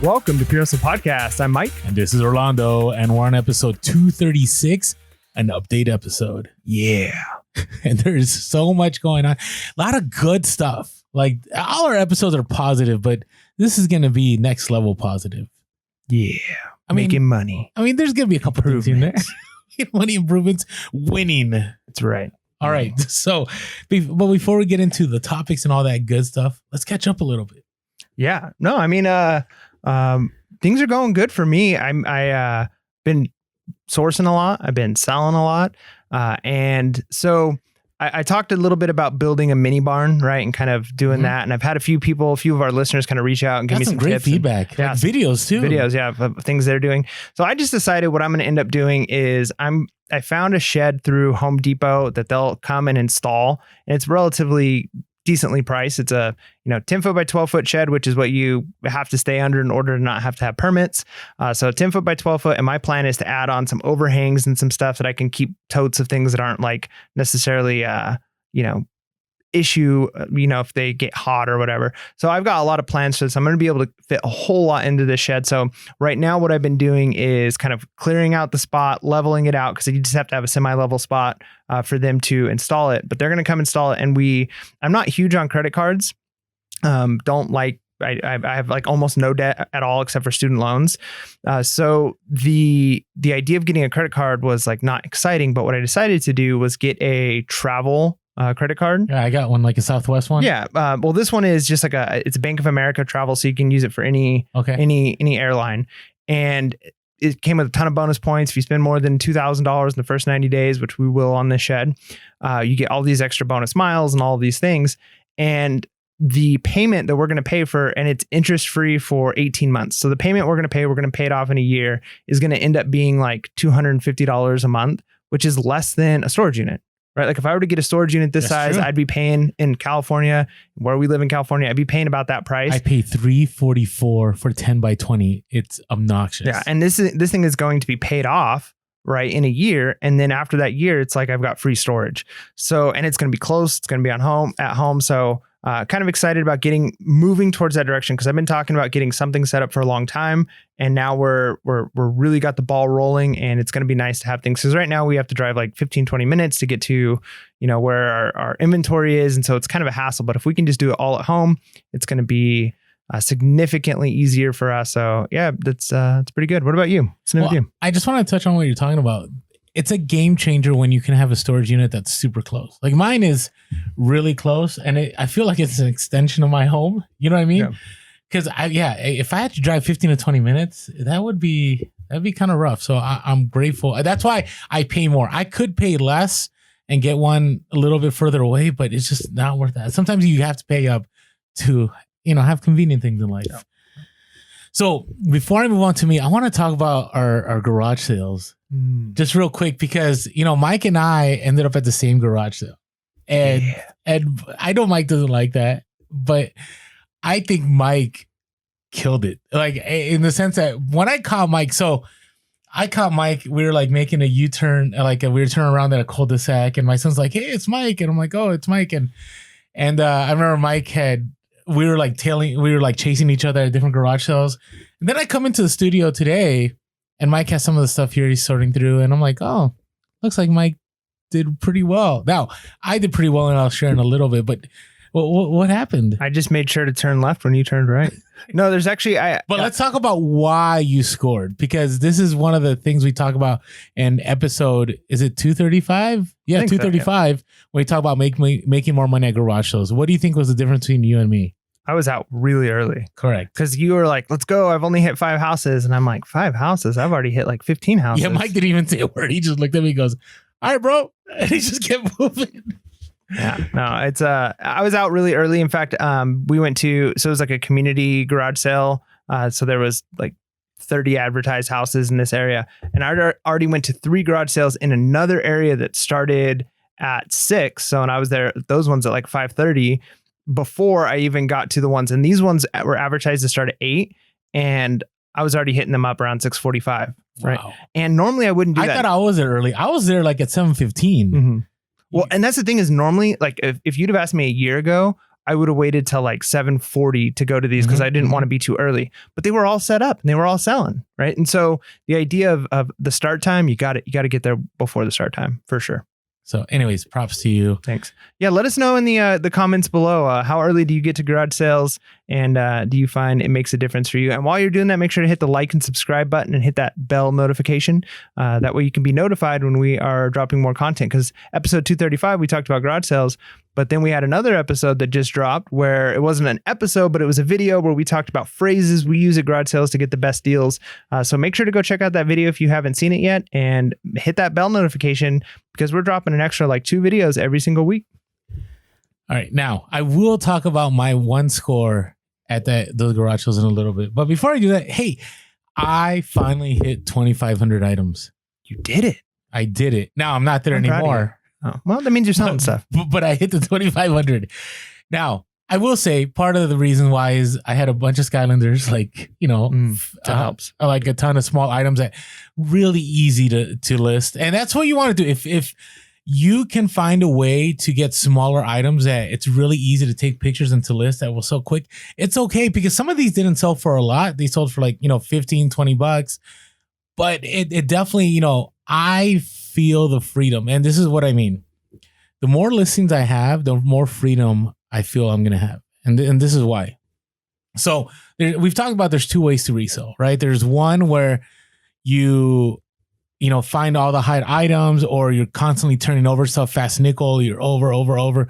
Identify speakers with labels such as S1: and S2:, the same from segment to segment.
S1: Welcome to Pure Hustle Podcast. I'm Mike.
S2: And this is Orlando, and we're on episode 236, an update episode.
S1: Yeah.
S2: And there's so much going on. A lot of good stuff. Like, all our episodes are positive, but this is going to be next level positive.
S1: Yeah. Making money.
S2: I mean, there's going to be a couple things in there. Money improvements, winning.
S1: That's right.
S2: All right. So, but before we get into the topics and all that good stuff, let's catch up a little bit.
S1: Yeah. No, I mean, things are going good for me. I been sourcing a lot. I've been selling a lot. And so I talked a little bit about building a mini barn, right? And kind of doing that. And I've had a few of our listeners kind of reach out and give me some
S2: great
S1: tips
S2: feedback.
S1: And, yeah,
S2: like videos too.
S1: Videos, yeah, of things they're doing. So I just decided what I'm going to end up doing is I found a shed through Home Depot that they'll come and install, and it's relatively decently priced. It's a 10 foot by 12 foot shed, which is what you have to stay under in order to not have to have permits. So 10 foot by 12 foot. And my plan is to add on some overhangs and some stuff that I can keep totes of things that aren't like necessarily, issue, if they get hot or whatever. So I've got a lot of plans for this. I'm going to be able to fit a whole lot into this shed. So right now what I've been doing is kind of clearing out the spot, leveling it out, because you just have to have a semi-level spot for them to install it. But they're going to come install it. And I'm not huge on credit cards. I have like almost no debt at all except for student loans. So the idea of getting a credit card was like not exciting. But what I decided to do was get a travel credit card.
S2: Yeah, I got one, like a Southwest one.
S1: Yeah. Well, this one is just like it's a Bank of America travel, so you can use it for any airline. And it came with a ton of bonus points. If you spend more than $2,000 in the first 90 days, which we will on this shed, you get all these extra bonus miles and all of these things. And the payment that we're going to pay for, and it's interest free for 18 months. So the payment we're going to pay it off in a year, is going to end up being like $250 a month, which is less than a storage unit. Right. Like if I were to get a storage unit this size, true, I'd be paying in California, where we live in California, I'd be paying about that price.
S2: I pay $344 for 10 by 20. It's obnoxious.
S1: Yeah. And this thing is going to be paid off, right, in a year. And then after that year, it's like I've got free storage. So, and it's going to be close. It's going to be at home. So kind of excited about moving towards that direction, because I've been talking about getting something set up for a long time. And now we're really got the ball rolling, and it's going to be nice to have things. Because right now we have to drive like 15, 20 minutes to get to, where our inventory is. And so it's kind of a hassle. But if we can just do it all at home, it's going to be significantly easier for us. So yeah, it's pretty good. What about you? What's new with you?
S2: I just want to touch on what you're talking about. It's a game changer when you can have a storage unit that's super close. Like mine is really close, and I feel like it's an extension of my home. You know what I mean? Because if I had to drive 15 to 20 minutes, that'd be kind of rough. So I'm grateful. That's why I pay more. I could pay less and get one a little bit further away, but it's just not worth that. Sometimes you have to pay up to, have convenient things in life. Yeah. So before I move on to me, I want to talk about our garage sales just real quick, because, Mike and I ended up at the same garage sale, and I know Mike doesn't like that, but I think Mike killed it. Like in the sense that when I caught Mike, we were like making a U-turn, like we were turning around at a cul-de-sac, and my son's like, "Hey, it's Mike." And I'm like, "Oh, it's Mike." And I remember we were like chasing each other at different garage sales. And then I come into the studio today, and Mike has some of the stuff here he's sorting through. And I'm like, oh, looks like Mike did pretty well. Now, I did pretty well, and I'll share in a little bit, but what happened?
S1: I just made sure to turn left when you turned right. No, there's actually... But
S2: let's talk about why you scored, because this is one of the things we talk about in episode, is it 235? Yeah, 235, when we talk about making more money at garage sales. What do you think was the difference between you and me?
S1: I was out really early.
S2: Correct.
S1: Because you were like, let's go. I've only hit 5 houses. And I'm like, 5 houses? I've already hit like 15 houses.
S2: Yeah, Mike didn't even say a word. He just looked at me and goes, all right, bro. And he just kept moving.
S1: Yeah, no, it's I was out really early. In fact, we went to, so it was like a community garage sale. So there was like 30 advertised houses in this area. And I already went to 3 garage sales in another area that started at 6. So, and I was there, those ones at like 5:30 before I even got to the ones. And these ones were advertised to start at 8. And I was already hitting them up around 6:45. Right.
S2: Wow.
S1: And normally I wouldn't do that.
S2: I thought I was there early. I was there like at 7:15.
S1: Mm-hmm. Well, and that's the thing is normally, like if you'd have asked me a year ago, I would have waited till like 7:40 to go to these because I didn't want to be too early. But they were all set up and they were all selling, right? And so the idea of the start time, you got to get there before the start time for sure.
S2: So anyways, props to you.
S1: Thanks. Yeah, let us know in the comments below. How early do you get to garage sales? And do you find it makes a difference for you? And while you're doing that, make sure to hit the like and subscribe button and hit that bell notification. That way you can be notified when we are dropping more content. Because episode 235, we talked about garage sales. But then we had another episode that just dropped where it wasn't an episode, but it was a video where we talked about phrases we use at garage sales to get the best deals. So make sure to go check out that video if you haven't seen it yet and hit that bell notification because we're dropping an extra like 2 videos every single week.
S2: All right. Now, I will talk about my one score at those garage sales in a little bit. But before I do that, hey, I finally hit 2,500 items.
S1: You did it.
S2: I did it. Now, I'm not there anymore.
S1: Oh, well, that means you're selling stuff.
S2: But I hit the 2,500. Now, I will say part of the reason why is I had a bunch of Skylanders, like,
S1: helps.
S2: Like a ton of small items that really easy to list. And that's what you want to do. If you can find a way to get smaller items that it's really easy to take pictures and to list that will sell quick, it's okay because some of these didn't sell for a lot. They sold for like, $15-20. But it definitely, I feel the freedom. And this is what I mean. The more listings I have, the more freedom I feel I'm going to have. And this is why. So we've talked about there's 2 ways to resell, right? There's one where you find all the hide items or you're constantly turning over stuff, fast nickel, you're over.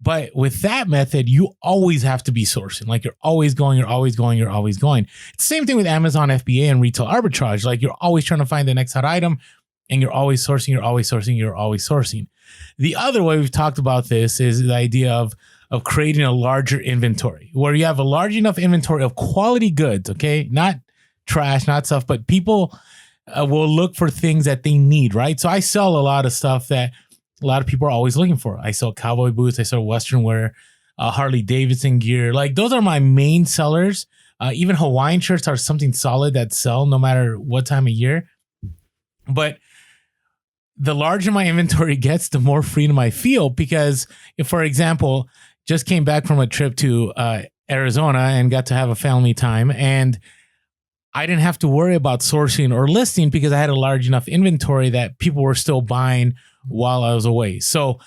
S2: But with that method, you always have to be sourcing. Like you're always going. It's the same thing with Amazon FBA and retail arbitrage. Like you're always trying to find the next hot item and you're always sourcing. The other way we've talked about this is the idea of creating a larger inventory where you have a large enough inventory of quality goods, okay? Not trash, not stuff, but people will look for things that they need, right? So I sell a lot of stuff that a lot of people are always looking for. I sell cowboy boots. I sell Western wear, Harley Davidson gear. Like those are my main sellers. Even Hawaiian shirts are something solid that sell no matter what time of year. But the larger my inventory gets, the more freedom I feel because if, for example, just came back from a trip to Arizona and got to have a family time and I didn't have to worry about sourcing or listing because I had a large enough inventory that people were still buying while I was away. So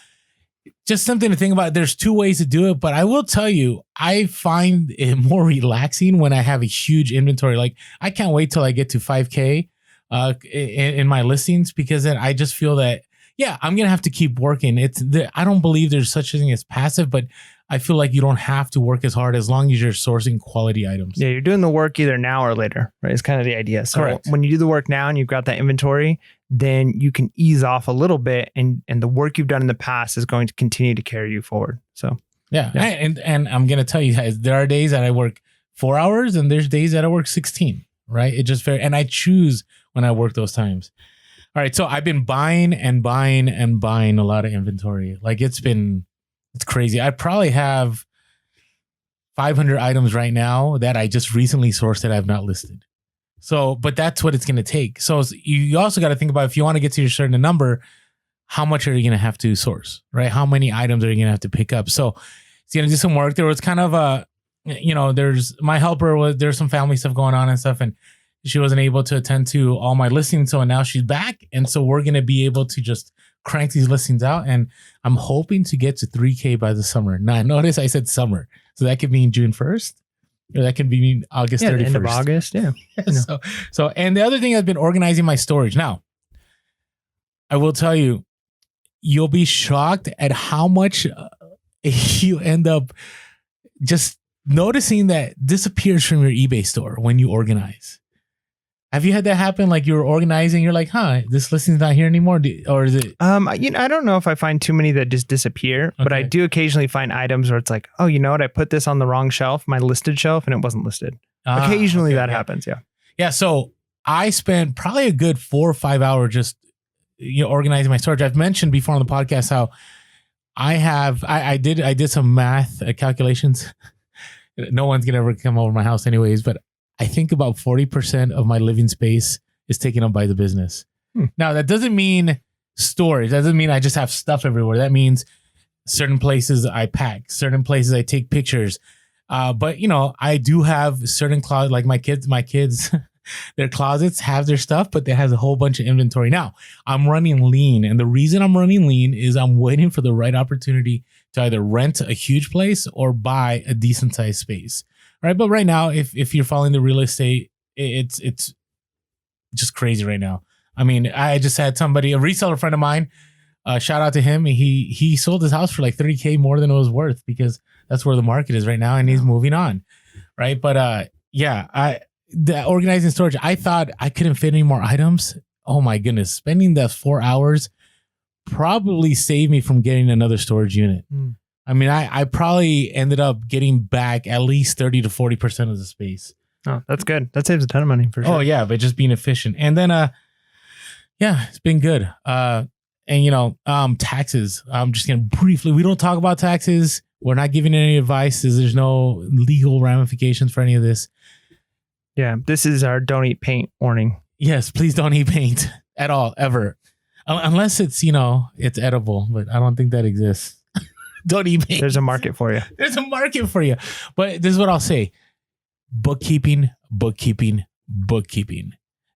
S2: just something to think about. There's 2 ways to do it, but I will tell you, I find it more relaxing when I have a huge inventory. Like I can't wait till I get to 5K in my listings because then I just feel that, I'm going to have to keep working. I don't believe there's such a thing as passive, but I feel like you don't have to work as hard as long as you're sourcing quality items. Yeah,
S1: you're doing the work either now or later, right? It's kind of the idea. So Correct. When you do the work now and you've got that inventory, then you can ease off a little bit and the work you've done in the past is going to continue to carry you forward. So
S2: yeah. And I'm going to tell you guys, there are days that I work 4 hours and there's days that I work 16, right? It just and I choose when I work those times. All right. So I've been buying a lot of inventory. Like it's crazy. I probably have 500 items right now that I just recently sourced that I've not listed. So, but that's what it's going to take. So you also got to think about if you want to get to your certain number, how much are you going to have to source, right? How many items are you going to have to pick up? So it's going to do some work. There was kind of there's my helper there's some family stuff going on and stuff. And she wasn't able to attend to all my listings. So now she's back. And so we're going to be able to just crank these listings out. And I'm hoping to get to 3K by the summer. Now, notice I said summer. So that could mean June 1st or that could be August 31st.
S1: End of August. Yeah.
S2: So, and the other thing I've been organizing my storage. Now, I will tell you, you'll be shocked at how much you end up just noticing that disappears from your eBay store when you organize. Have you had that happen? Like you're organizing, you're like, this listing's not here anymore, or is it?
S1: I don't know if I find too many that just disappear, but I do occasionally find items where it's like, oh, you know what? I put this on the wrong shelf, my listed shelf, and it wasn't listed. Occasionally that happens. Yeah. Yeah.
S2: So I spent probably a good 4 or 5 hours just organizing my storage. I've mentioned before on the podcast how I did some math calculations. No one's gonna ever come over my house anyways, but I think about 40% of my living space is taken up by the business. Now, that doesn't mean storage. That doesn't mean I just have stuff everywhere. That means certain places I pack, certain places I take pictures. But you know, I do have certain closets, like my kids, their closets have their stuff, but they has a whole bunch of inventory. Now I'm running lean. And the reason I'm running lean is I'm waiting for the right opportunity to either rent a huge place or buy a decent sized space. Right. But right now, if you're following the real estate, it's just crazy right now. I mean, I just had somebody, a reseller friend of mine, shout out to him. He sold his house for like $30,000 more than it was worth because that's where the market is right now. And he's moving on. Right. But the organizing storage, I thought I couldn't fit any more items. Oh my goodness. Spending that 4 hours probably saved me from getting another storage unit. I mean, I probably ended up getting back at least 30 to 40% of the space.
S1: Oh, that's good. That saves a ton of money for sure.
S2: Oh yeah. But just being efficient. And then, it's been good. And you know, taxes, I'm just going to briefly, we don't talk about taxes. We're not giving any advice. There's no legal ramifications for any of this.
S1: Yeah, this is our don't eat paint warning.
S2: Yes, please don't eat paint at all, ever. Unless it's, you know, it's edible, but I don't think that exists. Don't eat paint.
S1: There's a market for you.
S2: There's a market for you. But this is what I'll say. Bookkeeping.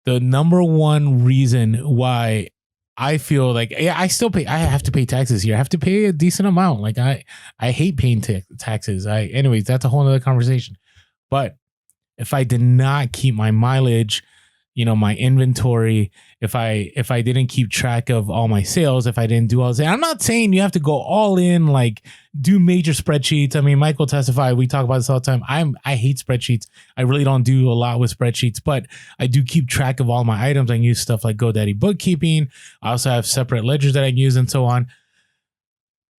S2: The number one reason why I feel like, I still pay, I have to pay taxes here. I have to pay a decent amount. Like I hate paying taxes. Anyways, that's a whole other conversation. But if I did not keep my mileage, you know, my inventory, if I didn't keep track of all my sales, if I didn't do all this, I'm not saying you have to go all in, like do major spreadsheets. I mean, Michael testified, we talk about this all the time. I hate spreadsheets. I really don't do a lot with spreadsheets, but I do keep track of all my items. I use stuff like GoDaddy bookkeeping. I also have separate ledgers that I use and so on.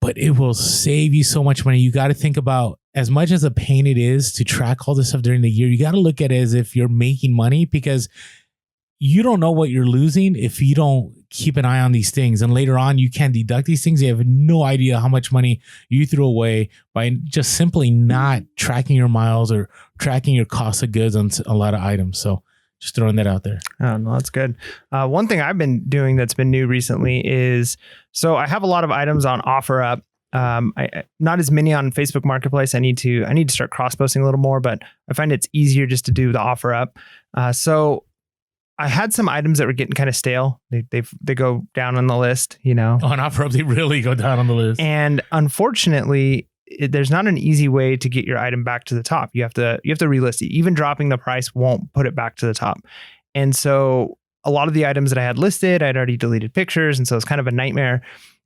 S2: But it will save you so much money. You got to think about, as much as a pain it is to track all this stuff during the year, you got to look at it as if you're making money, because you don't know what you're losing if you don't keep an eye on these things. And later on, you can deduct these things. You have no idea how much money you threw away by just simply not tracking your miles or tracking your cost of goods on a lot of items. So just throwing that out there.
S1: Oh, no, that's good. One thing I've been doing that's been new recently is, so I have a lot of items on OfferUp. I not as many on Facebook Marketplace. I need to start cross posting a little more, but I find it's easier just to do the OfferUp. So I had some items that were getting kind of stale. They go down on the list, you know.
S2: On OfferUp, they really go down on the list.
S1: And unfortunately, there's not an easy way to get your item back to the top. You have to relist it. Even dropping the price won't put it back to the top. And so a lot of the items that I had listed, I'd already deleted pictures, and so it's kind of a nightmare.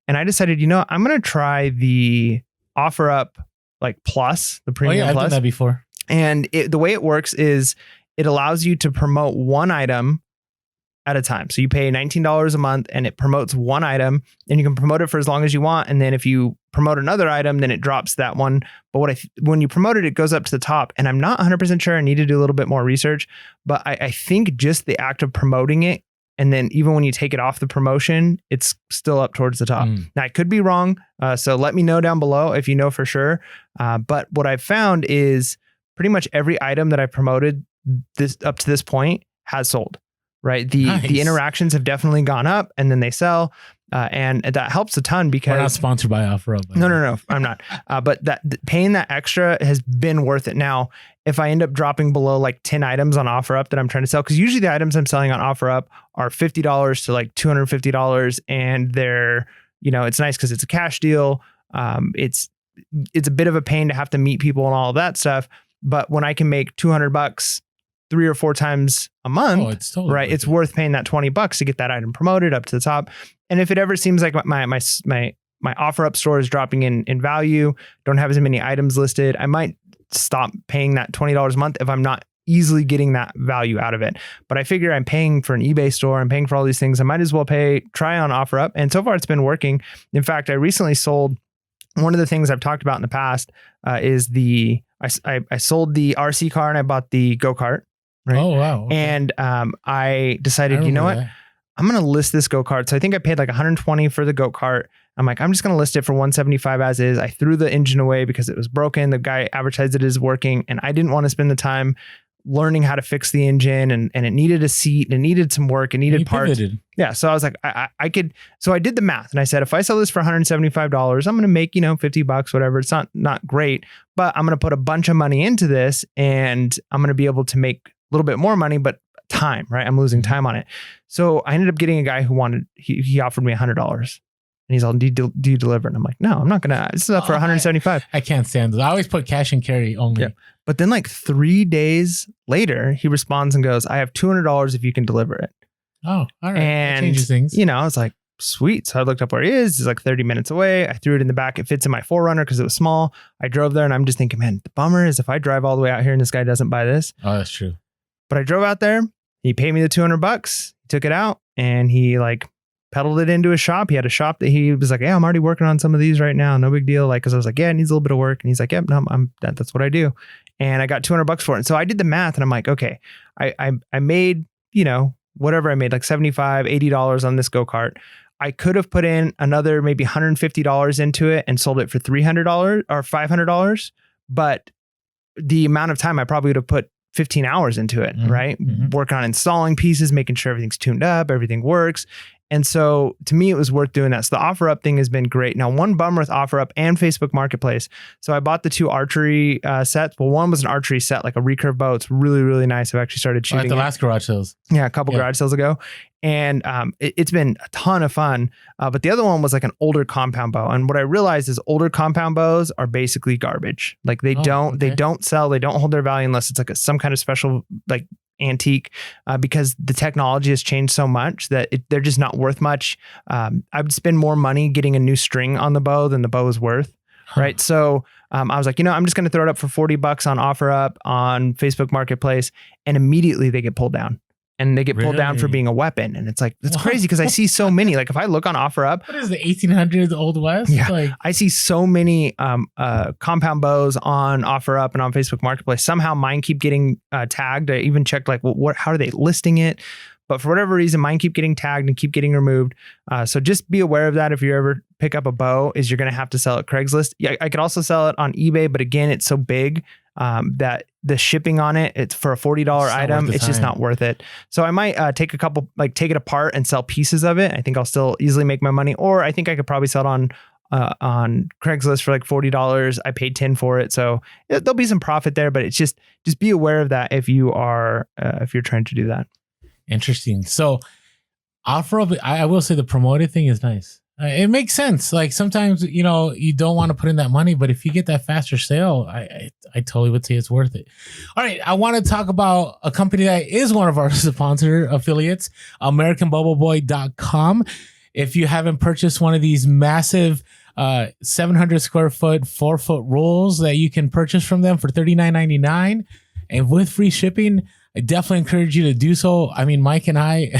S1: And I decided, you know, I'm going to try the OfferUp like Plus, the Premium
S2: I've
S1: Plus.
S2: done that before.
S1: And the way it works is it allows you to promote one item at a time. So you pay $19 a month and it promotes one item, and you can promote it for as long as you want. And then if you promote another item, then it drops that one. But when you promote it, it goes up to the top. And I'm not 100% sure. I need to do a little bit more research, but I think just the act of promoting it, and then even when you take it off the promotion, it's still up towards the top. Now I could be wrong. So let me know down below if you know for sure. But what I've found is pretty much every item that I promoted up to this point has sold, right? The interactions have definitely gone up, and then they sell. And that helps a ton because
S2: we're not sponsored by OfferUp.
S1: No, I'm not. But paying that extra has been worth it. Now, if I end up dropping below like 10 items on OfferUp that I'm trying to sell, because usually the items I'm selling on OfferUp are $50 to like $250, and they're, you know, it's nice because it's a cash deal. It's a bit of a pain to have to meet people and all of that stuff. But when I can make $200 3 or 4 times a month,
S2: it's totally
S1: right? It's worth paying that $20 to get that item promoted up to the top. And if it ever seems like my OfferUp store is dropping in value, don't have as many items listed, I might stop paying that $20 a month if I'm not easily getting that value out of it. But I figure I'm paying for an eBay store, I'm paying for all these things, I might as well try on OfferUp. And so far it's been working. In fact, I recently sold one of the things I've talked about in the past is I sold the RC car and I bought the go-kart. Right?
S2: Oh, wow. Okay.
S1: And I decided, you know what? I'm going to list this go-kart. So I think I paid like $120 for the go-kart. I'm like, I'm just going to list it for $175 as is. I threw the engine away because it was broken. The guy advertised it as working, and I didn't want to spend the time learning how to fix the engine, and it needed a seat, and it needed some work, it needed parts. Pivoted. Yeah. So I was like, I could, so I did the math, and I said, if I sell this for $175, I'm going to make, $50, whatever. It's not great, but I'm going to put a bunch of money into this, and I'm going to be able to make a little bit more money, but time, right? I'm losing time on it. So I ended up getting a guy who he offered me $100. And he's all, do you deliver? And I'm like, no, I'm not going to. This is up for 175.
S2: I can't stand this. I always put cash and carry only. Yeah.
S1: But then like 3 days later, he responds and goes, I have $200 if you can deliver it.
S2: Oh, all right.
S1: And,
S2: that changes things.
S1: I was like, sweet. So I looked up where he is. He's like 30 minutes away. I threw it in the back. It fits in my 4Runner because it was small. I drove there, and I'm just thinking, man, the bummer is if I drive all the way out here and this guy doesn't buy this.
S2: Oh, that's true.
S1: But I drove out there. He paid me the $200. He took it out, and he like pedaled it into a shop. He had a shop that he was like, yeah, I'm already working on some of these right now. No big deal. Like, cause I was like, yeah, it needs a little bit of work. And he's like, yep, no, that's what I do. And I got $200 for it. And so I did the math, and I'm like, okay, I made, whatever I made, like $75, $80 on this go-kart. I could have put in another maybe $150 into it and sold it for $300 or $500. But the amount of time I probably would have put 15 hours into it, right? Working on installing pieces, making sure everything's tuned up, everything works. And so to me, it was worth doing that. So the OfferUp thing has been great. Now, one bummer with OfferUp and Facebook Marketplace. So I bought the 2 archery sets. Well, one was an archery set, like a recurve bow. It's really, really nice. I've actually started shooting
S2: at the last garage sales.
S1: Yeah, a couple garage sales ago. And it's been a ton of fun. But the other one was like an older compound bow. And what I realized is older compound bows are basically garbage. Like they don't sell. They don't hold their value unless it's like some kind of special like antique, because the technology has changed so much that they're just not worth much. I would spend more money getting a new string on the bow than the bow is worth. Right. So I was like, I'm just going to throw it up for $40 on OfferUp on Facebook Marketplace. And immediately they get pulled down. And they get pulled down for being a weapon. And it's like, it's crazy because I see so many. Like if I look on OfferUp.
S2: What is the 1800s Old West?
S1: Yeah, like, I see so many compound bows on OfferUp and on Facebook Marketplace. Somehow mine keep getting tagged. I even checked like, how are they listing it? But for whatever reason, mine keep getting tagged and keep getting removed. So just be aware of that. If you ever pick up a bow, is you're going to have to sell it Craigslist. Yeah, I could also sell it on eBay. But again, it's so big that the shipping on it's for a $40 item. It's just not worth it. So I might take it apart and sell pieces of it. I think I'll still easily make my money. Or I think I could probably sell it on Craigslist for like $40. I paid $10 for it. So there'll be some profit there, but it's just be aware of that if you're trying to do that.
S2: Interesting. So OfferUp, I will say the promoted thing is nice. It makes sense. Like sometimes, you don't want to put in that money, but if you get that faster sale, I totally would say it's worth it. All right. I want to talk about a company that is one of our sponsor affiliates, AmericanBubbleBoy.com. If you haven't purchased one of these massive 700 square foot, 4-foot rolls that you can purchase from them for $39.99 and with free shipping, I definitely encourage you to do so. I mean, Mike and I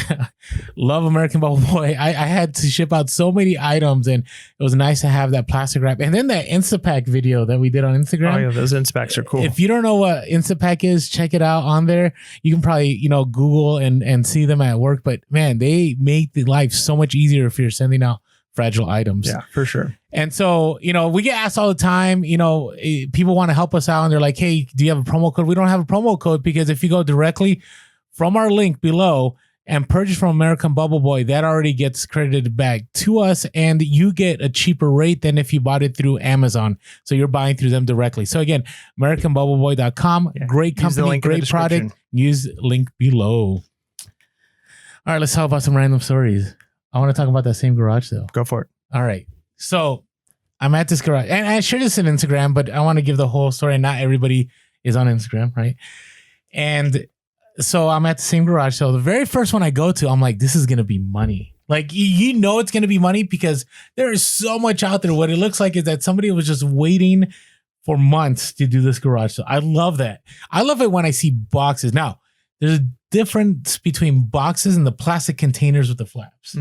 S2: love American Bubble Boy. I had to ship out so many items, and it was nice to have that plastic wrap. And then that Instapack video that we did on Instagram.
S1: Oh yeah, those Instapacks are cool.
S2: If you don't know what Instapack is, check it out on there. You can probably, Google and see them at work. But man, they make the life so much easier if you're sending out fragile items.
S1: Yeah, for sure.
S2: And so, we get asked all the time, people want to help us out and they're like, hey, do you have a promo code? We don't have a promo code because if you go directly from our link below and purchase from American Bubble Boy, that already gets credited back to us and you get a cheaper rate than if you bought it through Amazon. So you're buying through them directly. So again, AmericanBubbleBoy.com, great company, great product. Use link below. All right, let's talk about some random stories. I want to talk about that same garage sale.
S1: Go for it.
S2: All right. So I'm at this garage and I shared this on Instagram, but I want to give the whole story. Not everybody is on Instagram, right? And so I'm at the same garage sale. The very first one I go to, I'm like, this is going to be money. Like, it's going to be money because there is so much out there. What it looks like is that somebody was just waiting for months to do this garage sale. I love that. I love it when I see boxes. Now, there's a difference between boxes and the plastic containers with the flaps.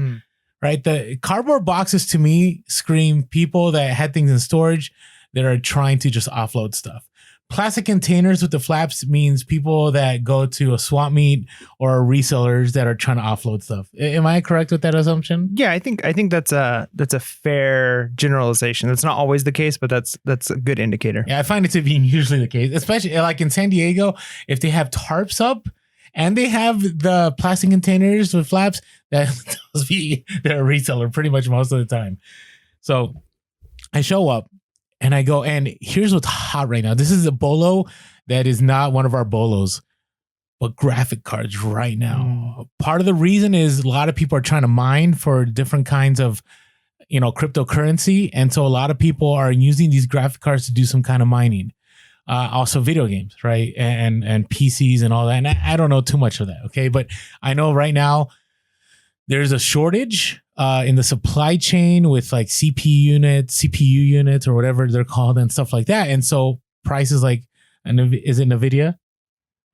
S2: Right? The cardboard boxes to me scream people that had things in storage that are trying to just offload stuff. plastic containers with the flaps means people that go to a swap meet or resellers that are trying to offload stuff. Am I correct with that assumption?
S1: Yeah, I think that's a fair generalization. That's not always the case, but that's a good indicator.
S2: Yeah, I find it to be usually the case, especially like in San Diego, if they have tarps up and they have the plastic containers with flaps, that tells me they're a reseller pretty much most of the time. So I show up. And I go, and here's what's hot right now. This is a bolo that is not one of our bolos, but graphic cards right now. Part of the reason is a lot of people are trying to mine for different kinds of, cryptocurrency. And so a lot of people are using these graphic cards to do some kind of mining. Also video games, right? And PCs and all that. And I don't know too much of that. Okay. But I know right now there's a shortage in the supply chain with like CPU units or whatever they're called and stuff like that. And so prices like, is it NVIDIA?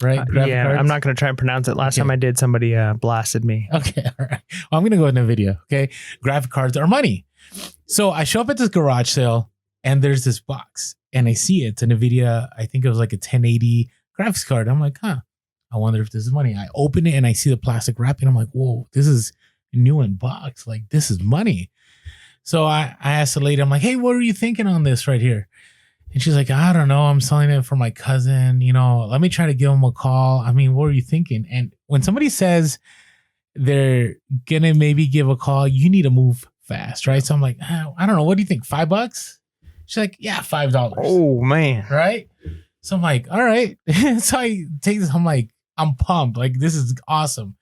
S2: Right?
S1: Yeah, cards? I'm not going to try and pronounce it. Last time I did, somebody blasted me.
S2: Okay, all right. Well, I'm going to go with NVIDIA. Okay. Graphic cards are money. So I show up at this garage sale and there's this box and I see it's a NVIDIA. I think it was like a 1080 graphics card. I'm like, I wonder if this is money. I open it and I see the plastic wrapping. I'm like, whoa, this is new in box. Like, this is money. So I asked the lady, I'm like, hey, what are you thinking on this right here? And she's like, I don't know. I'm selling it for my cousin. Let me try to give him a call. I mean, what are you thinking? And when somebody says they're going to maybe give a call, you need to move fast, right? So I'm like, I don't know. What do you think? $5? She's like, yeah, $5.
S1: Oh, man.
S2: Right? So I'm like, all right. So I take this. I'm like, I'm pumped. Like, this is awesome.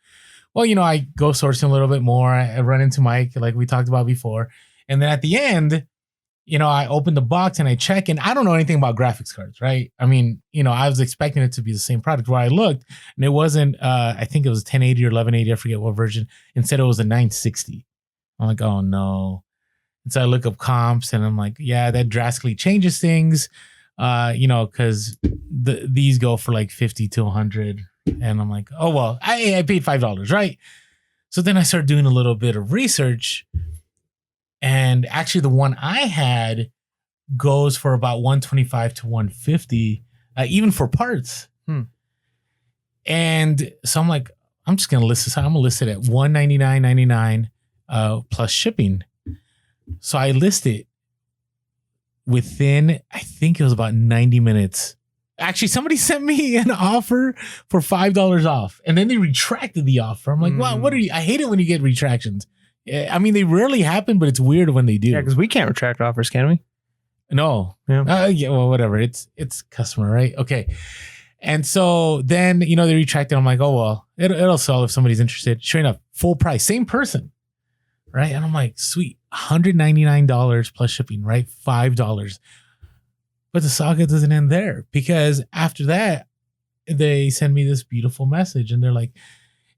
S2: Well, I go sourcing a little bit more. I run into Mike, like we talked about before. And then at the end, I open the box and I check, and I don't know anything about graphics cards, right? I mean, I was expecting it to be the same product. Where I looked, and it wasn't, I think it was 1080 or 1180, I forget what version. Instead, it was a 960. I'm like, oh no. And so I look up comps, and I'm like, yeah, that drastically changes things, because these go for like 50 to 100. And I'm like, oh, well, I paid $5, right? So then I started doing a little bit of research. And actually, the one I had goes for about $125 to $150, even for parts. And so I'm like, I'm just going to list this out. I'm going to list it at $199.99 plus shipping. So I list it within, I think it was about 90 minutes. Actually, somebody sent me an offer for $5 off, and then they retracted the offer. I'm like, wow, what are you? I hate it when you get retractions. I mean, they rarely happen, but it's weird when they do.
S1: Yeah, because we can't retract offers, can we?
S2: No.
S1: Yeah.
S2: Yeah. Well, whatever. It's customer, right? Okay. And so then, they retracted. I'm like, oh, well, it'll sell if somebody's interested. Sure enough, full price, same person. Right. And I'm like, sweet, $199 plus shipping, right? $5. But the saga doesn't end there, because after that, they send me this beautiful message and they're like,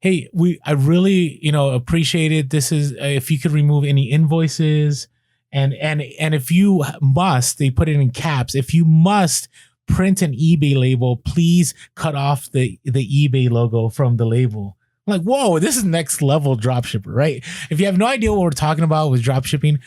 S2: hey, I really, appreciate it. This is, if you could remove any invoices and if you must, they put it in caps. If you must print an eBay label, please cut off the eBay logo from the label. I'm like, whoa, this is next level dropshipper, right? If you have no idea what we're talking about with dropshipping.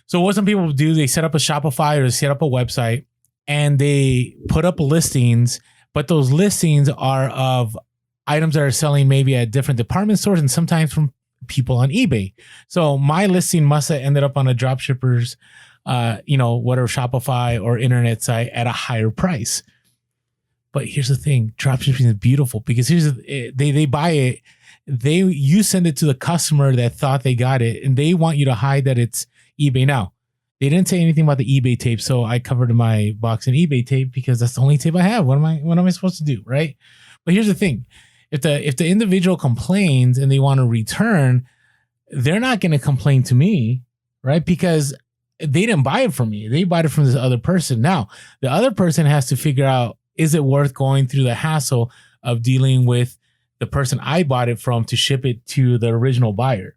S2: So what some people do, they set up a Shopify or they set up a website and they put up listings, but those listings are of items that are selling maybe at different department stores and sometimes from people on eBay. So my listing must have ended up on a dropshipper's, whatever Shopify or internet site at a higher price. But here's the thing, dropshipping is beautiful because they buy it, you send it to the customer that thought they got it, and they want you to hide that it's eBay. Now, they didn't say anything about the eBay tape, so I covered my box in eBay tape because that's the only tape I have. What am I supposed to do, right? But here's the thing. If the individual complains and they want to return, they're not going to complain to me, right? Because they didn't buy it from me. They bought it from this other person. Now, the other person has to figure out, is it worth going through the hassle of dealing with the person I bought it from to ship it to the original buyer?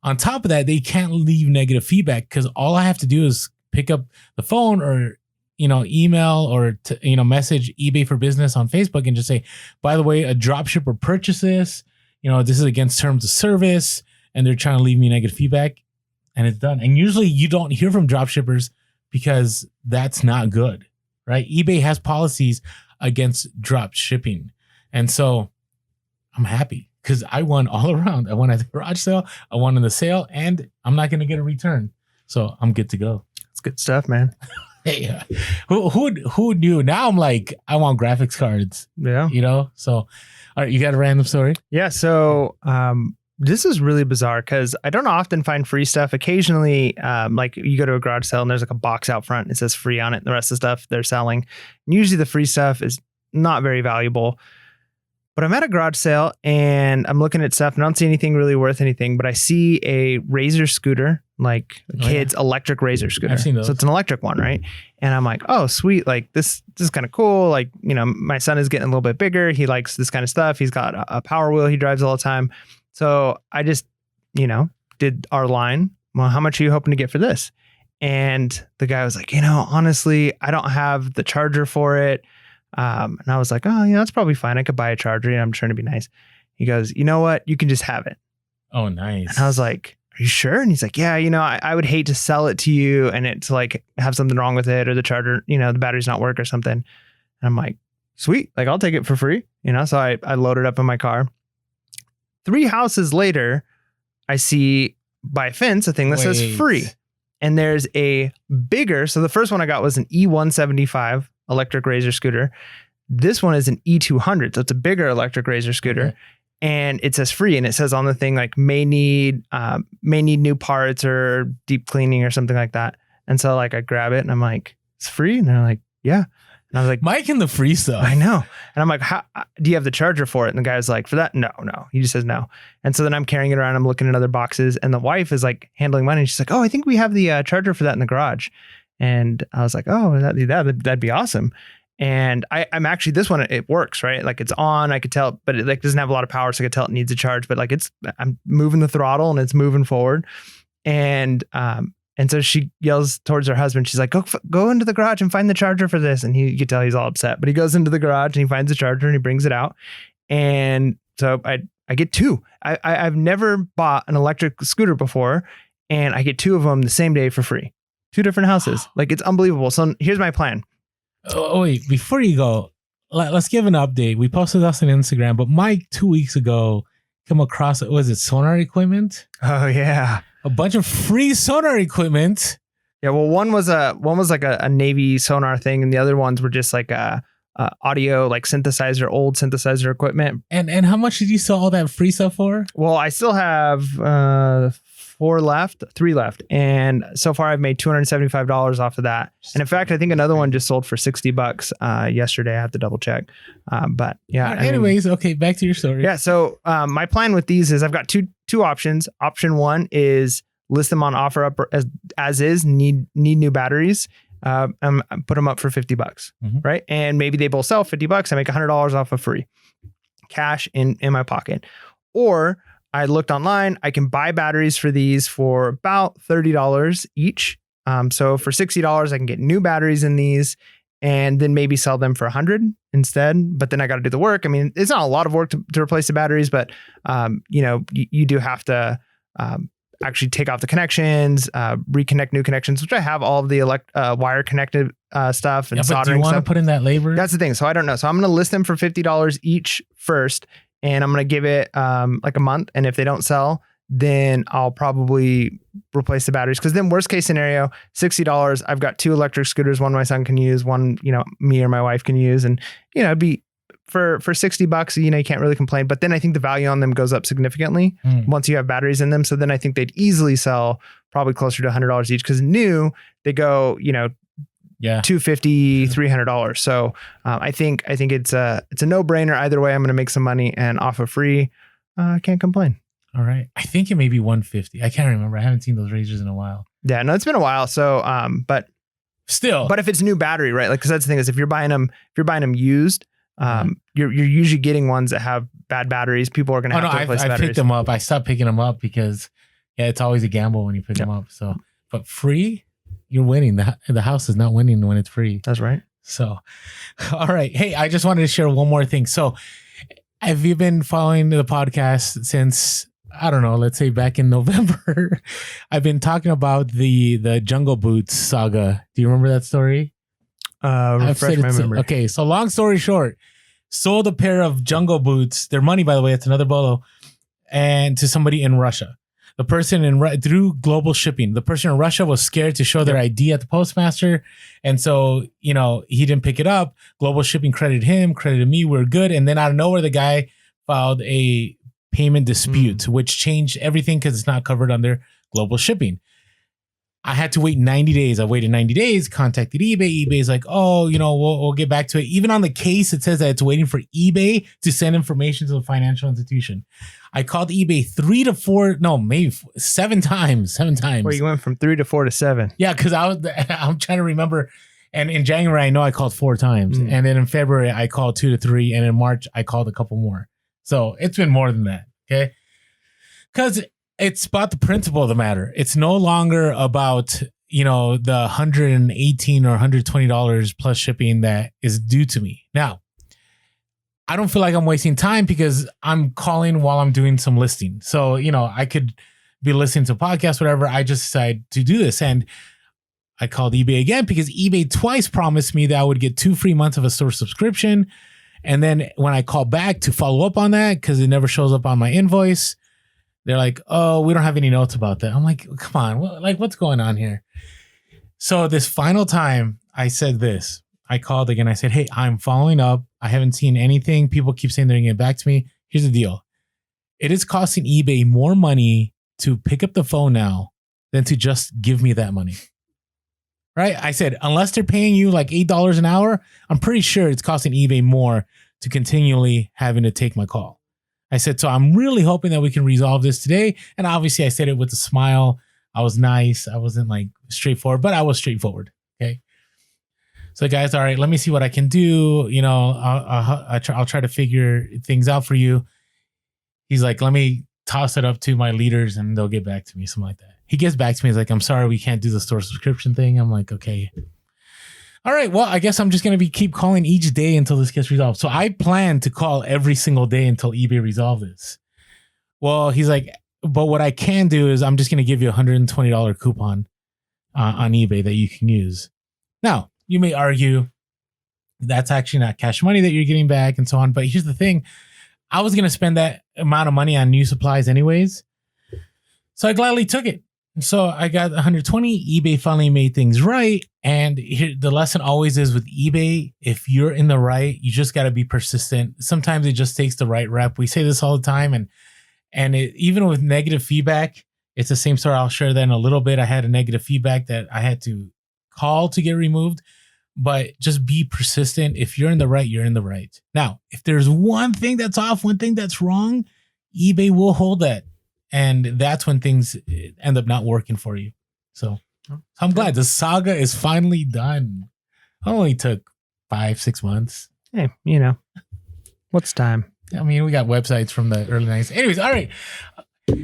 S2: On top of that, they can't leave negative feedback because all I have to do is pick up the phone or email or message eBay for Business on Facebook and just say, by the way, a dropshipper purchased this. This is against terms of service, and they're trying to leave me negative feedback, and it's done. And usually you don't hear from dropshippers because that's not good, right? eBay has policies against drop shipping. And so I'm happy because I won all around. I won at the garage sale, I won in the sale, and I'm not going to get a return. So I'm good to go.
S1: It's good stuff, man.
S2: Hey, who knew? Now I'm like, I want graphics cards.
S1: Yeah.
S2: You know? So, all right, you got a random story?
S1: Yeah. So, this is really bizarre because I don't often find free stuff. Occasionally, like you go to a garage sale and there's like a box out front. It says free on it. And the rest of the stuff they're selling. And usually the free stuff is not very valuable. But I'm at a garage sale and I'm looking at stuff and I don't see anything really worth anything. But I see a Razor scooter, like a kid's electric Razor scooter.
S2: I've seen those.
S1: So it's an electric one, right? And I'm like, oh, sweet. Like this is kind of cool. Like, you know, my son is getting a little bit bigger. He likes this kind of stuff. He's got a Power Wheel he drives all the time. So I just, you know, did our line. Well, how much are you hoping to get for this? And the guy was like, you know, honestly, I don't have the charger for it. And I was like, oh, yeah, that's probably fine. I could buy a charger. And I'm trying to be nice. He goes, you know what? You can just have it.
S2: Oh, nice.
S1: And I was like, are you sure? And he's like, yeah, you know, I would hate to sell it to you and it to like have something wrong with it or the charger, you know, the battery's not work or something. And I'm like, sweet. Like, I'll take it for free. You know, so I loaded up in my car. 3 houses later, I see by a fence a thing that says free. And there's a bigger. So the first one I got was an E175 electric Razor scooter. This one is an E200. So it's a bigger electric Razor scooter. Okay. And it says free. And it says on the thing, like may need new parts or deep cleaning or something like that. And so like I grab it and I'm like, it's free. And they're like, yeah. And I was like,
S2: Mike and the free stuff.
S1: I know. And I'm like, how do you have the charger for it? And the guy's like, for that? No. He just says no. And so then I'm carrying it around. I'm looking at other boxes and the wife is like handling money. And she's like, oh, I think we have the charger for that in the garage. And I was like, oh, that'd be awesome. And I'm actually, this one, it works, right? Like it's on, I could tell, but it like doesn't have a lot of power. So I could tell it needs a charge, but like I'm moving the throttle and it's moving forward. And so she yells towards her husband. She's like, go into the garage and find the charger for this. And you can tell he's all upset, but he goes into the garage and he finds the charger and he brings it out. And so I get 2. I've never bought an electric scooter before and I get 2 of them the same day for free. 2 different houses. Wow. Like it's unbelievable. So here's my plan.
S2: Oh, wait, before you go, let's give an update. We posted this on Instagram, but Mike 2 weeks ago came across, was it sonar equipment?
S1: Oh yeah.
S2: A bunch of free sonar equipment.
S1: Yeah, well, one was like a Navy sonar thing, and the other ones were just like a audio, like old synthesizer equipment.
S2: And how much did you sell all that free stuff for?
S1: Well, I still have 3 left, and so far I've made $275 off of that. And in fact, I think another one just sold for $60 yesterday. I have to double check, but yeah.
S2: Anyways, okay, back to your story.
S1: Yeah, so my plan with these is I've got two options. Option 1 is list them on OfferUp as is. Need new batteries. Put them up for $50, right? And maybe they both sell $50. I make $100 off of free cash in my pocket. Or I looked online. I can buy batteries for these for about $30 each. So for $60, I can get new batteries in these and then maybe sell them for $100 instead. But then I got to do the work. I mean, it's not a lot of work to replace the batteries, but you know, you do have to actually take off the connections, reconnect new connections, which I have all of the wire connected stuff and soldering stuff.
S2: Do you want to put in that labor?
S1: That's the thing. So I don't know. So I'm going to list them for $50 each first. And I'm going to give it like a month. And if they don't sell, then I'll probably replace the batteries. Because then worst case scenario, $60, I've got 2 electric scooters. One my son can use, one, you know, me or my wife can use. And, you know, it'd be for $60, you know, you can't really complain. But then I think the value on them goes up significantly once you have batteries in them. So then I think they'd easily sell probably closer to $100 each. Because new, they go, you know, $250, $300. So I think it's a no-brainer. Either way, I'm going to make some money and off of free. I can't complain.
S2: All right. I think it may be $150. I can't remember. I haven't seen those razors in a while.
S1: Yeah, no, it's been a while. So, but
S2: still,
S1: but if it's new battery, right? Like, because that's the thing is if you're buying them used, you're usually getting ones that have bad batteries. People are going to have to replace batteries.
S2: I picked them up. I stopped picking them up because it's always a gamble when you pick them up. So, but free. You're winning. The house is not winning when it's free.
S1: That's right.
S2: So, all right. Hey, I just wanted to share one more thing. So, have you been following the podcast since, I don't know, let's say back in November? I've been talking about the Jungle Boots saga. Do you remember that story?
S1: Refresh my memory.
S2: Okay, so long story short, sold a pair of jungle boots. Their money, by the way, it's another bolo, and to somebody in Russia. The person through global shipping. The person in Russia was scared to show their ID at the postmaster, and so he didn't pick it up. Global shipping credited him, credited me. We're good, and then out of nowhere, the guy filed a payment dispute, which changed everything because it's not covered under global shipping. I had to wait 90 days. I waited 90 days, contacted eBay. eBay's like, oh, we'll get back to it. Even on the case, it says that it's waiting for eBay to send information to the financial institution. I called eBay 7 times. 7 times.
S1: Well, you went from 3 to 4 to 7.
S2: Yeah, because I'm trying to remember. And in January, I know I called 4 times. And then in February, I called 2 to 3. And in March, I called a couple more. So it's been more than that. Okay. Because it's about the principle of the matter. It's no longer about, the $118 or $120 plus shipping that is due to me. Now, I don't feel like I'm wasting time because I'm calling while I'm doing some listing. So, I could be listening to a podcast, whatever. I just decided to do this. And I called eBay again because eBay twice promised me that I would get 2 free months of a store subscription. And then when I call back to follow up on that, because it never shows up on my invoice, they're like, oh, we don't have any notes about that. I'm like, come on, what's going on here? So this final time I said this, I called again. I said, hey, I'm following up. I haven't seen anything. People keep saying they're going to get back to me. Here's the deal. It is costing eBay more money to pick up the phone now than to just give me that money. Right? I said, unless they're paying you like $8 an hour, I'm pretty sure it's costing eBay more to continually having to take my call. I said, so I'm really hoping that we can resolve this today. And obviously I said it with a smile. I was nice. I wasn't like straightforward, but I was straightforward. Okay. So guys, all right, let me see what I can do. I'll try to figure things out for you. He's like, let me toss it up to my leaders and they'll get back to me. Something like that. He gets back to me. He's like, I'm sorry, we can't do the store subscription thing. I'm like, okay. All right, well, I guess I'm just going to keep calling each day until this gets resolved. So I plan to call every single day until eBay resolves this. Well, he's like, but what I can do is I'm just going to give you a $120 coupon on eBay that you can use. Now, you may argue that's actually not cash money that you're getting back and so on. But here's the thing. I was going to spend that amount of money on new supplies anyways. So I gladly took it. So I got 120. eBay finally made things right. And here, the lesson always is with eBay, if you're in the right, you just got to be persistent. Sometimes it just takes the right rep. We say this all the time. And even with negative feedback, it's the same story. I'll share that in a little bit. I had a negative feedback that I had to call to get removed. But just be persistent. If you're in the right, you're in the right. Now, if there's one thing that's off, one thing that's wrong, eBay will hold that. And that's when things end up not working for you. So I'm glad the saga is finally done. It only took 5-6 months.
S1: Hey, what's time?
S2: I mean, we got websites from the early 90s. Anyways, all right.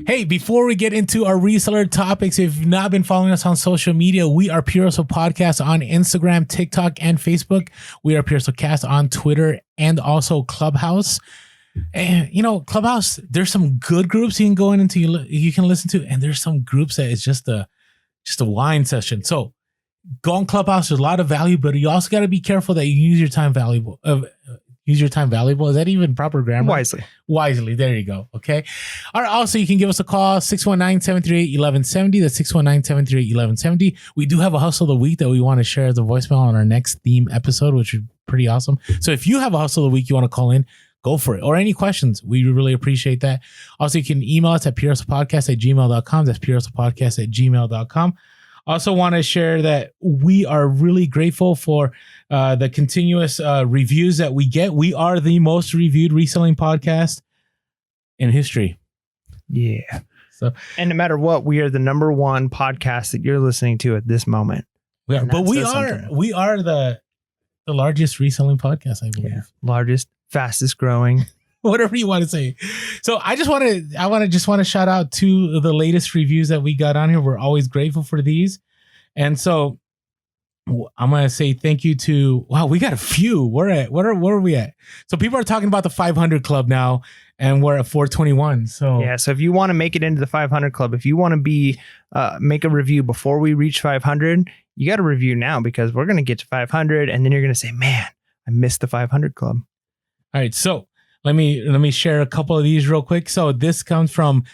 S2: Hey, before we get into our reseller topics, if you've not been following us on social media, we are Pure Hustle Podcast on Instagram, TikTok, and Facebook. We are Pure Hustle Cast on Twitter and also Clubhouse. And Clubhouse, there's some good groups you can go into, you can listen to, and there's some groups that it's just a wine session. So go on Clubhouse. There's a lot of value, but you also got to be careful that you use your time valuable. Use your time valuable. Is that even proper grammar? Wisely. There you go. Okay. All right. Also, you can give us a call, 619-738-1170. That's 619-738-1170. We do have a hustle of the week that we want to share as a voicemail on our next theme episode, which is pretty awesome. So if you have a hustle of the week you want to call in, go for it. Or any questions. We really appreciate that. Also, you can email us at purehustlepodcast@gmail.com. That's purehustlepodcast@gmail.com. Also want to share that we are really grateful for the continuous reviews that we get. We are the most reviewed reselling podcast in history.
S1: Yeah. And no matter what, we are the number one podcast that you're listening to at this moment.
S2: We are the largest reselling podcast, I believe. Yeah.
S1: Largest, fastest growing.
S2: Whatever you want to say. So I want to shout out to the latest reviews that we got on here. We're always grateful for these. And so I'm going to say thank you to, wow, we got a few. Where are we at? So people are talking about the 500 club now. and we're at 421. So
S1: yeah. So if you want to make it into the 500 club, if you want to be make a review before we reach 500, you got to review now, because we're going to get to 500, and then you're going to say, man, I missed the 500 club.
S2: All right, so let me share a couple of these real quick. So this comes from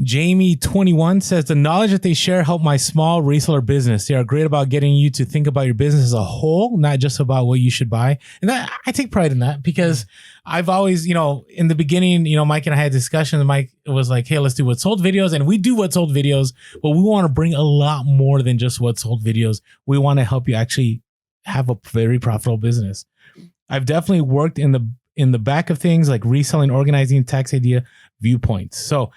S2: Jamie21, says the knowledge that they share help my small reseller business. They are great about getting you to think about your business as a whole, not just about what you should buy. And that, I take pride in that, because I've always, in the beginning, Mike and I had a discussion, and Mike was like, hey, let's do what sold videos. And we do what sold videos, but we want to bring a lot more than just what sold videos. We want to help you actually have a very profitable business. I've definitely worked in the back of things, like reselling, organizing, tax idea, viewpoints. So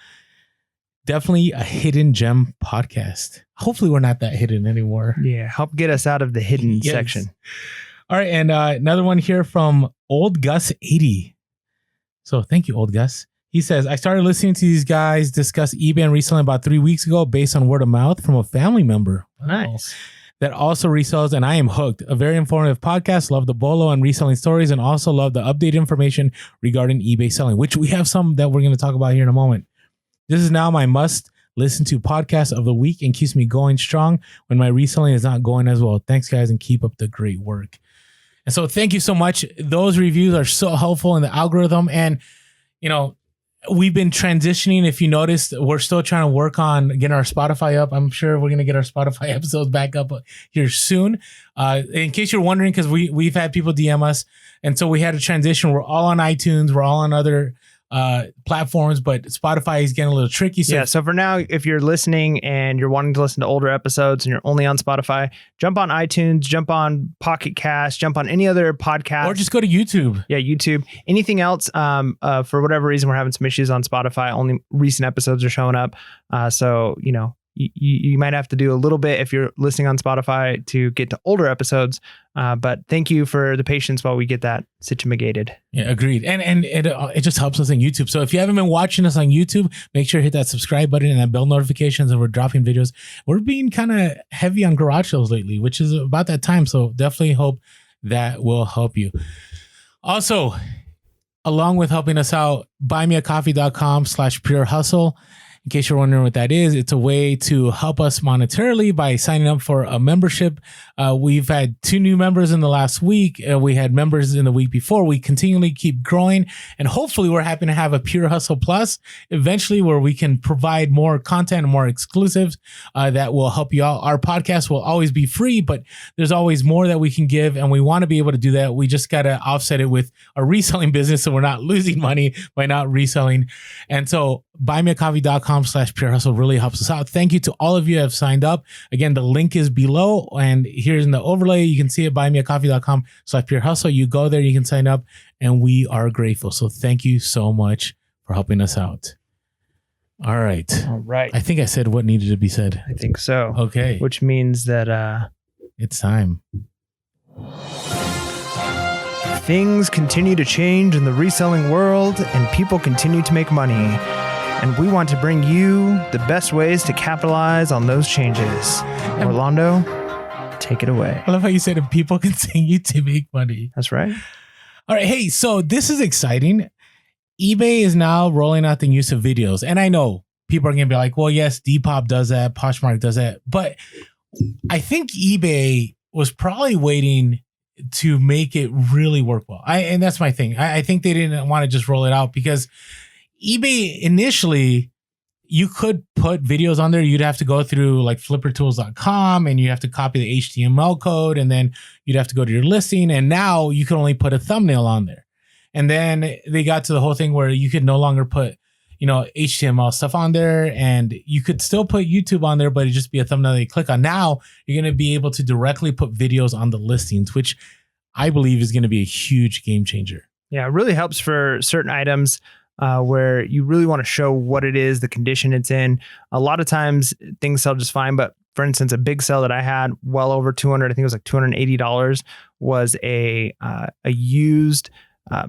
S2: definitely a hidden gem podcast. Hopefully we're not that hidden anymore.
S1: Yeah. Help get us out of the hidden section.
S2: All right. And another one here from Old Gus 80. So thank you, Old Gus. He says, I started listening to these guys discuss eBay and reselling about 3 weeks ago based on word of mouth from a family member.
S1: Nice.
S2: That also resells, and I am hooked. A very informative podcast. Love the BOLO and reselling stories, and also love the updated information regarding eBay selling, which we have some that we're going to talk about here in a moment. This is now my must listen to podcast of the week and keeps me going strong when my reselling is not going as well. Thanks, guys, and keep up the great work. And so thank you so much. Those reviews are so helpful in the algorithm. And, we've been transitioning. If you noticed, we're still trying to work on getting our Spotify up. I'm sure we're going to get our Spotify episodes back up here soon. In case you're wondering, because we've had people DM us. And so we had a transition. We're all on iTunes. We're all on other platforms, but Spotify is getting a little tricky. So
S1: so for now, if you're listening and you're wanting to listen to older episodes and you're only on Spotify, jump on iTunes, jump on Pocket Cast, jump on any other podcast,
S2: or just go to YouTube.
S1: Yeah, YouTube. Anything else? For whatever reason, we're having some issues on Spotify. Only recent episodes are showing up. So you might have to do a little bit if you're listening on Spotify to get to older episodes. But thank you for the patience while we get that situated.
S2: Yeah, agreed. And it just helps us on YouTube. So if you haven't been watching us on YouTube, make sure to hit that subscribe button and that bell notifications, and we're dropping videos. We're being kind of heavy on garage sales lately, which is about that time. So definitely hope that will help you. Also, along with helping us out, buymeacoffee.com/pure hustle. In case you're wondering what that is, it's a way to help us monetarily by signing up for a membership. We've had 2 new members in the last week. We had members in the week before. We continually keep growing, and hopefully we're happy to have a Pure Hustle Plus eventually, where we can provide more content and more exclusives that will help you out. Our podcast will always be free, but there's always more that we can give, and we want to be able to do that. We just got to offset it with a reselling business, so we're not losing money by not reselling. And so buymeacoffee.com/pure hustle really helps us out. Thank you to all of you who have signed up. Again, the link is below, and here's in the overlay. You can see it, buymeacoffee.com/pure hustle. You go there, you can sign up, and we are grateful. So thank you so much for helping us out. All right. I think I said what needed to be said.
S1: I think so.
S2: Okay.
S1: Which means that
S2: it's time.
S1: Things continue to change in the reselling world, and people continue to make money. And we want to bring you the best ways to capitalize on those changes. Orlando, take it away.
S2: I love how you said if people continue to make money.
S1: That's right.
S2: All right. Hey, so this is exciting. eBay is now rolling out the use of videos. And I know people are going to be like, well, yes, Depop does that. Poshmark does that. But I think eBay was probably waiting to make it really work well. And that's my thing. I think they didn't want to just roll it out, because eBay initially, you could put videos on there. You'd have to go through like flippertools.com, and you have to copy the HTML code, and then you'd have to go to your listing. And now you can only put a thumbnail on there. And then they got to the whole thing where you could no longer put, HTML stuff on there, and you could still put YouTube on there, but it'd just be a thumbnail that you click on. Now you're going to be able to directly put videos on the listings, which I believe is going to be a huge game changer.
S1: Yeah, it really helps for certain items where you really want to show what it is, the condition it's in. A lot of times things sell just fine, but for instance, a big sell that I had, well over 200, I think it was like $280, was a used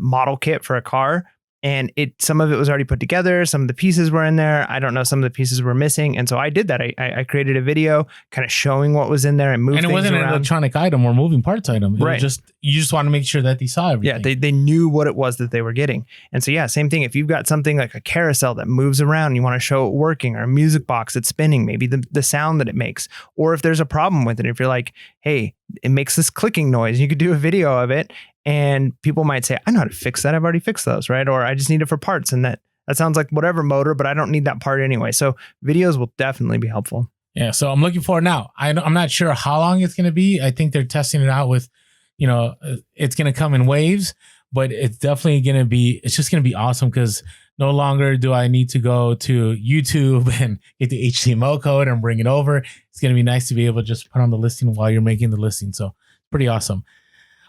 S1: model kit for a car. and some of it was already put together. Some of the pieces were in there. I don't know. Some of the pieces were missing. And so I did that. I created a video kind of showing what was in there and moved things around. And it wasn't an
S2: electronic item or moving parts item. Right. You just want to make sure that they saw everything.
S1: Yeah. They knew what it was that they were getting. And so, yeah, same thing. If you've got something like a carousel that moves around, and you want to show it working, or a music box that's spinning, maybe the sound that it makes, or if there's a problem with it, if you're like, hey, it makes this clicking noise, you could do a video of it. And people might say, I know how to fix that. I've already fixed those, right? Or I just need it for parts. And that sounds like whatever motor, but I don't need that part anyway. So videos will definitely be helpful.
S2: Yeah. So I'm looking for it now. I'm not sure how long it's going to be. I think they're testing it out with, it's going to come in waves, but it's definitely going to be, it's just going to be awesome because no longer do I need to go to YouTube and get the HTML code and bring it over. It's going to be nice to be able to just put on the listing while you're making the listing. So pretty awesome.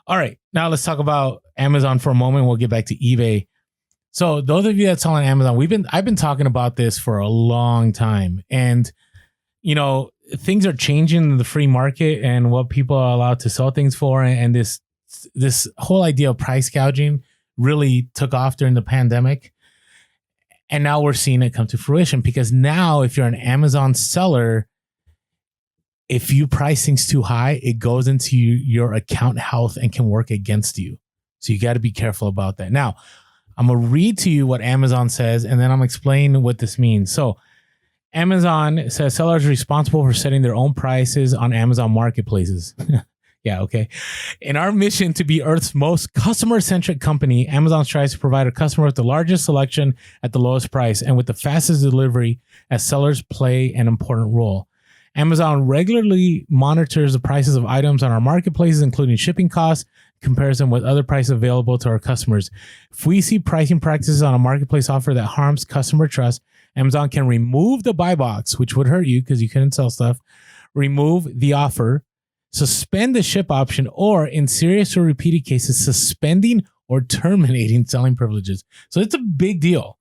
S2: All right, now let's talk about Amazon for a moment. We'll get back to eBay. So those of you that sell on Amazon, I've been talking about this for a long time, and things are changing in the free market and what people are allowed to sell things for, and this whole idea of price gouging really took off during the pandemic, and now we're seeing it come to fruition because now if you're an Amazon seller, if you price things too high, it goes into your account health and can work against you. So you got to be careful about that. Now, I'm going to read to you what Amazon says, and then I'm going to explain what this means. So Amazon says sellers are responsible for setting their own prices on Amazon marketplaces. Yeah, okay. In our mission to be Earth's most customer-centric company, Amazon strives to provide a customer with the largest selection at the lowest price and with the fastest delivery, as sellers play an important role. Amazon regularly monitors the prices of items on our marketplaces, including shipping costs, comparison with other prices available to our customers. If we see pricing practices on a marketplace offer that harms customer trust, Amazon can remove the buy box, which would hurt you because you couldn't sell stuff, remove the offer, suspend the ship option, or in serious or repeated cases, suspending or terminating selling privileges. So it's a big deal.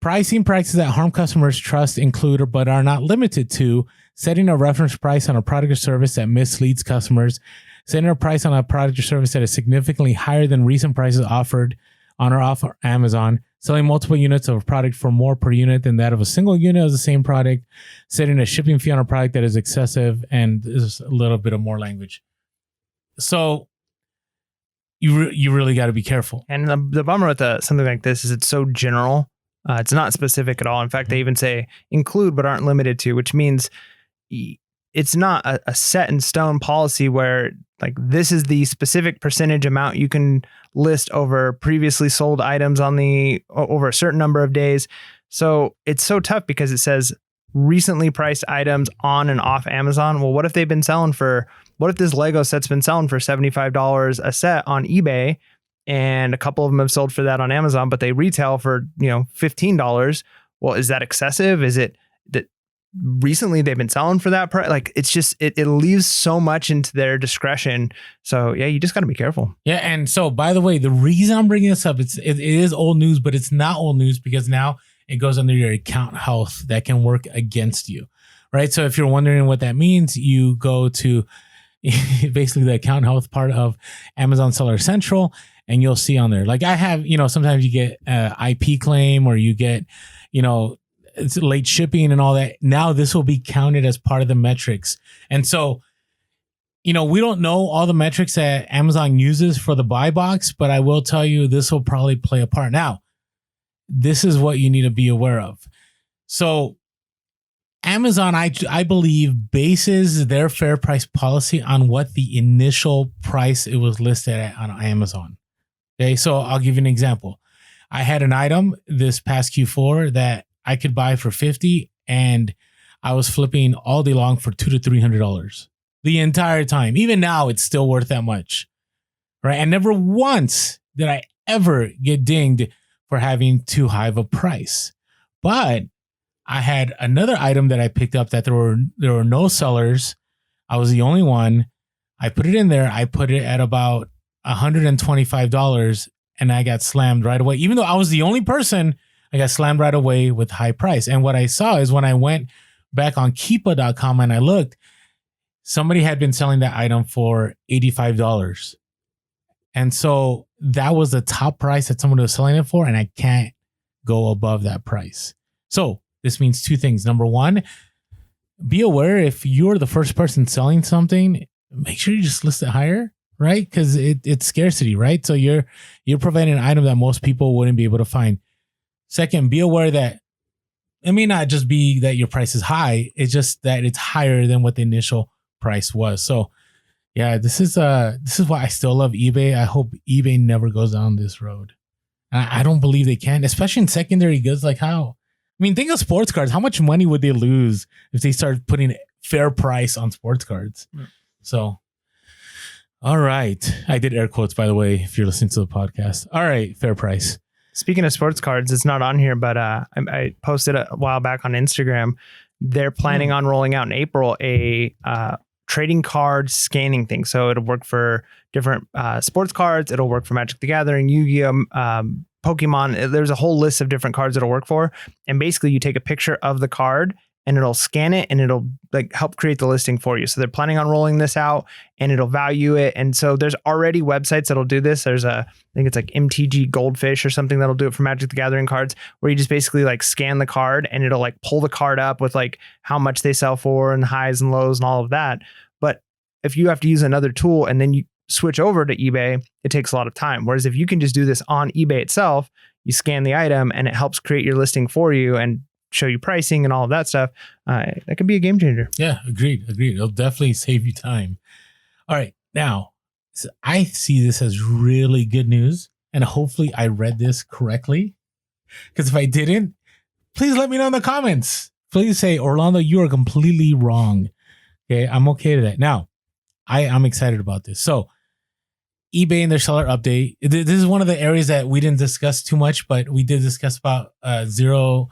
S2: Pricing practices that harm customers' trust include, but are not limited to, setting a reference price on a product or service that misleads customers, setting a price on a product or service that is significantly higher than recent prices offered on or off Amazon, selling multiple units of a product for more per unit than that of a single unit of the same product, setting a shipping fee on a product that is excessive, and there's a little bit of more language. So you really got to be careful.
S1: And the bummer with something like this is it's so general. It's not specific at all. In fact, they even say include but aren't limited to, which means it's not a set in stone policy where like this is the specific percentage amount you can list over previously sold items over a certain number of days. So it's so tough because it says recently priced items on and off Amazon. Well, what if this Lego set's been selling for $75 a set on eBay, and a couple of them have sold for that on Amazon, but they retail for, $15. Well, is that excessive? Is it that recently they've been selling for that price? Like, it's just, it leaves so much into their discretion. So yeah, you just got to be careful.
S2: Yeah. And so, by the way, the reason I'm bringing this up, it is old news, but it's not old news because now it goes under your account health that can work against you, right? So if you're wondering what that means, you go to basically the account health part of Amazon Seller Central, and you'll see on there, like I have, sometimes you get IP claim, or you get, it's late shipping and all that. Now this will be counted as part of the metrics. And so, we don't know all the metrics that Amazon uses for the buy box, but I will tell you this will probably play a part. Now, this is what you need to be aware of. So Amazon, I believe, bases their fair price policy on what the initial price it was listed at on Amazon. Okay, so I'll give you an example. I had an item this past Q4 that I could buy for $50, and I was flipping all day long for $200 to $300 the entire time. Even now, it's still worth that much, right? And never once did I ever get dinged for having too high of a price. But I had another item that I picked up that there were no sellers. I was the only one. I put it in there. I put it at about $125, and I got slammed right away. Even though I was the only person, I got slammed right away with high price. And what I saw is when I went back on Keepa.com and I looked, somebody had been selling that item for $85. And so that was the top price that someone was selling it for, and I can't go above that price. So this means two things. Number one, be aware if you're the first person selling something, make sure you just list it higher, right? Because it's scarcity, right? So you're providing an item that most people wouldn't be able to find. Second, be aware that it may not just be that your price is high, it's just that it's higher than what the initial price was. So yeah, this is why I still love eBay. I hope eBay never goes down this road. I don't believe they can, especially in secondary goods. Like how? I mean, think of sports cards. How much money would they lose if they start putting fair price on sports cards? Mm. So, all right. I did air quotes, by the way, if you're listening to the podcast. All right, fair price.
S1: Speaking of sports cards, it's not on here, but I posted a while back on Instagram. They're planning on rolling out in April a trading card scanning thing. So it'll work for different sports cards. It'll work for Magic the Gathering, Yu-Gi-Oh, Pokemon. There's a whole list of different cards it'll work for. And basically you take a picture of the card and it'll scan it and it'll like help create the listing for you. So they're planning on rolling this out and it'll value it. And so there's already websites that'll do this. There's I think it's like MTG Goldfish or something that'll do it for Magic the Gathering cards, where you just basically like scan the card and it'll like pull the card up with like how much they sell for and highs and lows and all of that. But if you have to use another tool and then you switch over to eBay, it takes a lot of time. Whereas if you can just do this on eBay itself, you scan the item and it helps create your listing for you and show you pricing and all of that stuff. That could be a game changer.
S2: Yeah, agreed. It'll definitely save you time. All right. Now, I see this as really good news, and hopefully I read this correctly. Because if I didn't, please let me know in the comments. Please say, Orlando, you are completely wrong. Okay, I'm okay with that. Now, I'm excited about this. So, eBay and their seller update. This is one of the areas that we didn't discuss too much, but we did discuss about zero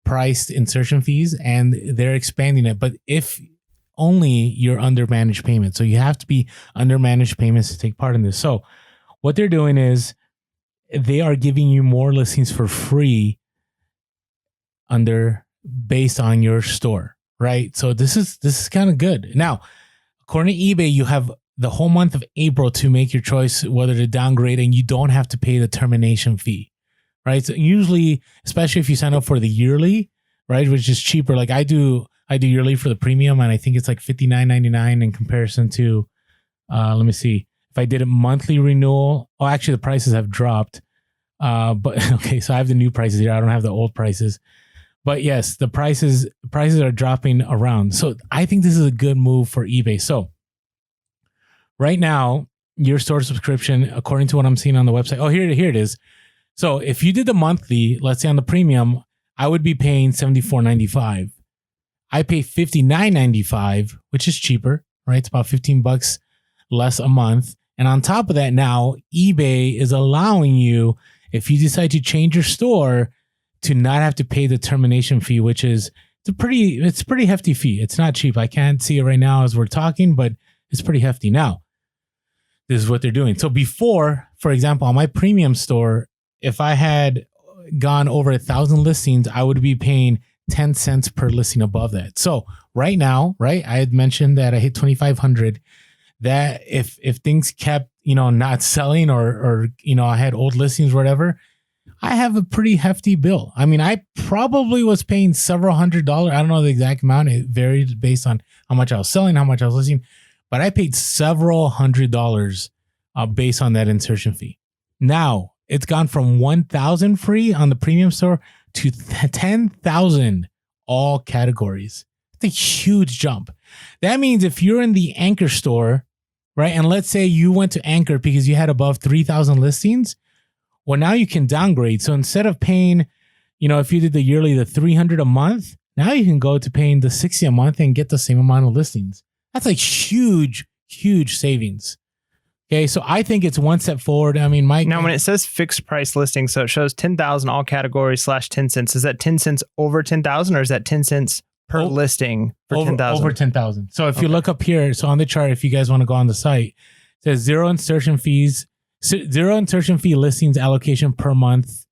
S2: priced insertion fees, and they're expanding it. But if only you're under managed payments. So you have to be under managed payments to take part in this. So what they're doing is they are giving you more listings for free based on your store, right? So this is kind of good. Now, according to eBay, you have the whole month of April to make your choice whether to downgrade, and you don't have to pay the termination fee, right? So usually, especially if you sign up for the yearly, right, which is cheaper. Like I do yearly for the premium, and I think it's like $59.99 in comparison to, let me see, if I did a monthly renewal. Oh, actually, the prices have dropped. But okay, so I have the new prices here. I don't have the old prices. But yes, the prices are dropping around. So I think this is a good move for eBay. So right now, your store subscription, according to what I'm seeing on the website, oh, here it is. So if you did the monthly, let's say on the premium, I would be paying $74.95. I pay $59.95, which is cheaper, right? It's about $15 less a month. And on top of that, now eBay is allowing you, if you decide to change your store, to not have to pay the termination fee, which is it's a pretty hefty fee. It's not cheap. I can't see it right now as we're talking, but it's pretty hefty. Now, this is what they're doing. So before, for example, on my premium store, if I had gone over 1,000 listings, I would be paying 10 cents per listing above that. So right now, right, I had mentioned that I hit 2,500, that if things kept, not selling or I had old listings or whatever, I have a pretty hefty bill. I mean, I probably was paying several $100s. I don't know the exact amount. It varied based on how much I was selling, how much I was listing, but I paid several $100s based on that insertion fee. Now it's gone from 1,000 free on the premium store to 10,000 all categories. It's a huge jump. That means if you're in the Anchor store, right, and let's say you went to Anchor because you had above 3,000 listings, well, now you can downgrade. So instead of paying, if you did the yearly, the $300 a month, now you can go to paying the $60 a month and get the same amount of listings. That's like huge, huge savings. Okay, so I think it's one step forward. I mean, Mike.
S1: Now, when it says fixed price listing, so it shows 10,000 all categories /10 cents. Is that 10 cents over 10,000, or is that 10 cents per listing for 10,000?
S2: Over 10,000. So if you look up here, so on the chart, if you guys want to go on the site, it says zero insertion fee listings allocation per month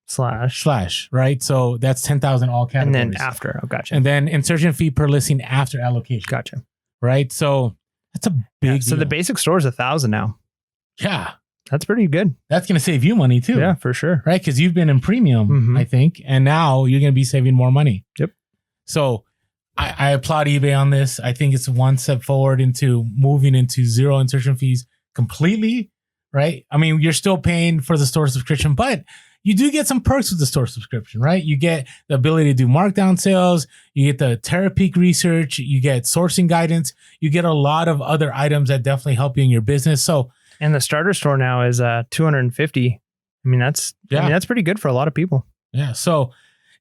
S2: slash, right? So that's 10,000 all categories.
S1: And then after, gotcha.
S2: And then insertion fee per listing after allocation.
S1: Gotcha.
S2: Right? So that's a big
S1: So the basic store is 1,000 now.
S2: Yeah.
S1: That's pretty good.
S2: That's going to save you money too.
S1: Yeah, for sure.
S2: Right? Because you've been in premium, I think, and now you're going to be saving more money.
S1: Yep.
S2: So I applaud eBay on this. I think it's one step forward into moving into zero insertion fees completely, right? I mean, you're still paying for the store subscription, but you do get some perks with the store subscription, right? You get the ability to do markdown sales. You get the TerraPeak research. You get sourcing guidance. You get a lot of other items that definitely help you in your business. So,
S1: and the starter store now is $250. I mean, that's pretty good for a lot of people.
S2: Yeah. So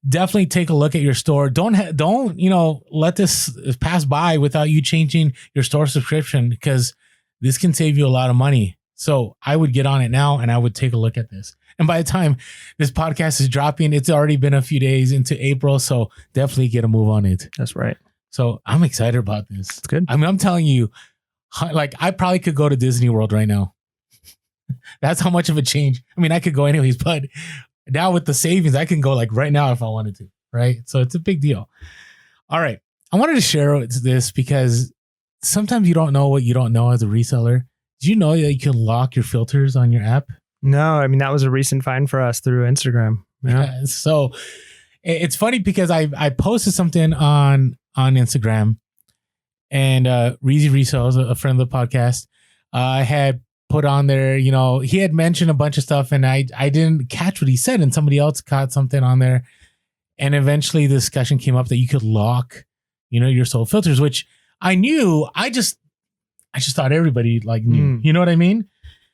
S2: definitely take a look at your store. Don't let this pass by without you changing your store subscription, because this can save you a lot of money. So I would get on it now and I would take a look at this. And by the time this podcast is dropping, it's already been a few days into April. So definitely get a move on it.
S1: That's right.
S2: So I'm excited about this.
S1: It's good.
S2: I mean, I'm telling you, like, I probably could go to Disney World right now. That's how much of a change. I mean, I could go anyways, but now with the savings, I can go like right now if I wanted to, right? So it's a big deal. All right. I wanted to share this because sometimes you don't know what you don't know as a reseller. Did you know that you can lock your filters on your app?
S1: No, I mean, that was a recent find for us through Instagram.
S2: Yeah. So it's funny because I posted something on Instagram, and Reezy Resells, a friend of the podcast, I had put on there, he had mentioned a bunch of stuff and I didn't catch what he said, and somebody else caught something on there. And eventually the discussion came up that you could lock, your sold filters, which I knew. I just thought everybody knew, you know what I mean?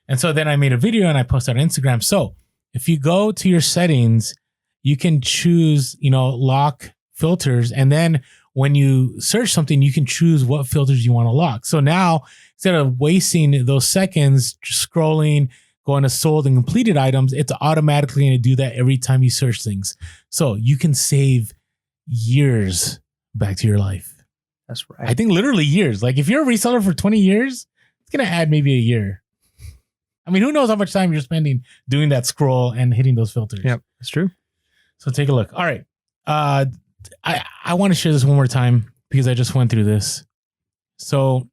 S2: And so then I made a video and I posted on Instagram. So if you go to your settings, you can choose, lock filters. And then when you search something, you can choose what filters you want to lock. So now, instead of wasting those seconds scrolling, going to sold and completed items, it's automatically going to do that every time you search things. So you can save years back to your life.
S1: That's right.
S2: I think literally years. Like if you're a reseller for 20 years, it's going to add maybe a year. I mean, who knows how much time you're spending doing that scroll and hitting those filters.
S1: Yep, that's true.
S2: So take a look. All right. I want to share this one more time because I just went through this. So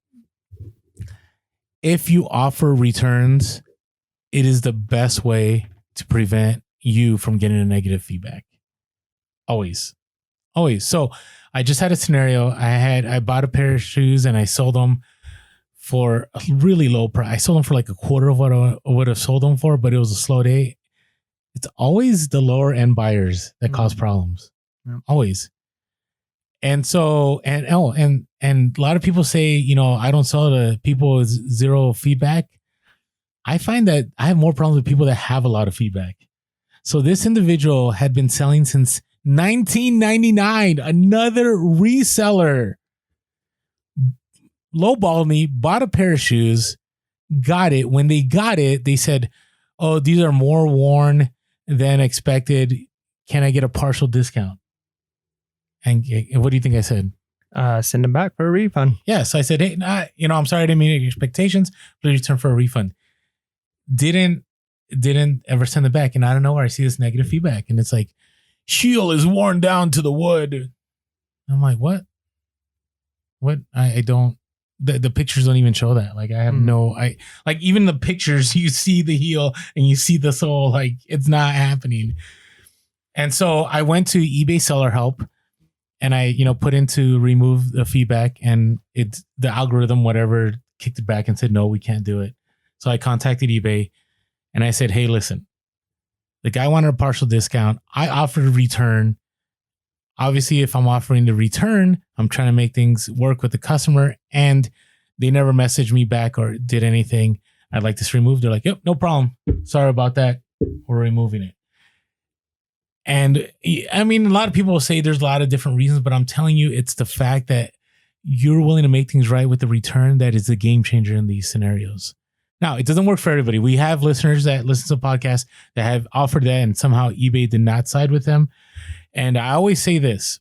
S2: if you offer returns, it is the best way to prevent you from getting a negative feedback. Always. So I just had a scenario. I bought a pair of shoes and I sold them for a really low price. I sold them for like a quarter of what I would have sold them for, but it was a slow day. It's always the lower end buyers that cause problems. Yeah. Always. And so, and a lot of people say, I don't sell to people with zero feedback. I find that I have more problems with people that have a lot of feedback. So this individual had been selling since 1999. Another reseller lowballed me, bought a pair of shoes, got it. When they got it, they said, "Oh, these are more worn than expected. Can I get a partial discount?" And what do you think I said?
S1: Send them back for a refund.
S2: Yeah. So I said, "Hey, I'm sorry I didn't meet your expectations. Please return for a refund." Didn't ever send it back. And I don't know where I see this negative feedback. And it's like, "Heel is worn down to the wood." I'm like, what? I don't. The pictures don't even show that. Like I have even the pictures, you see the heel and you see the sole, like it's not happening. And so I went to eBay seller help and I, put in to remove the feedback, and it's the algorithm, whatever, kicked it back and said, "No, we can't do it." So I contacted eBay and I said, "Hey, listen, the guy wanted a partial discount. I offered a return. Obviously, if I'm offering the return, I'm trying to make things work with the customer, and they never messaged me back or did anything. I'd like this removed." They're like, "Yep, no problem. Sorry about that. We're removing it." And I mean, a lot of people will say there's a lot of different reasons, but I'm telling you, it's the fact that you're willing to make things right with the return that is the game changer in these scenarios. Now, it doesn't work for everybody. We have listeners that listen to podcasts that have offered that, and somehow eBay did not side with them. And I always say this,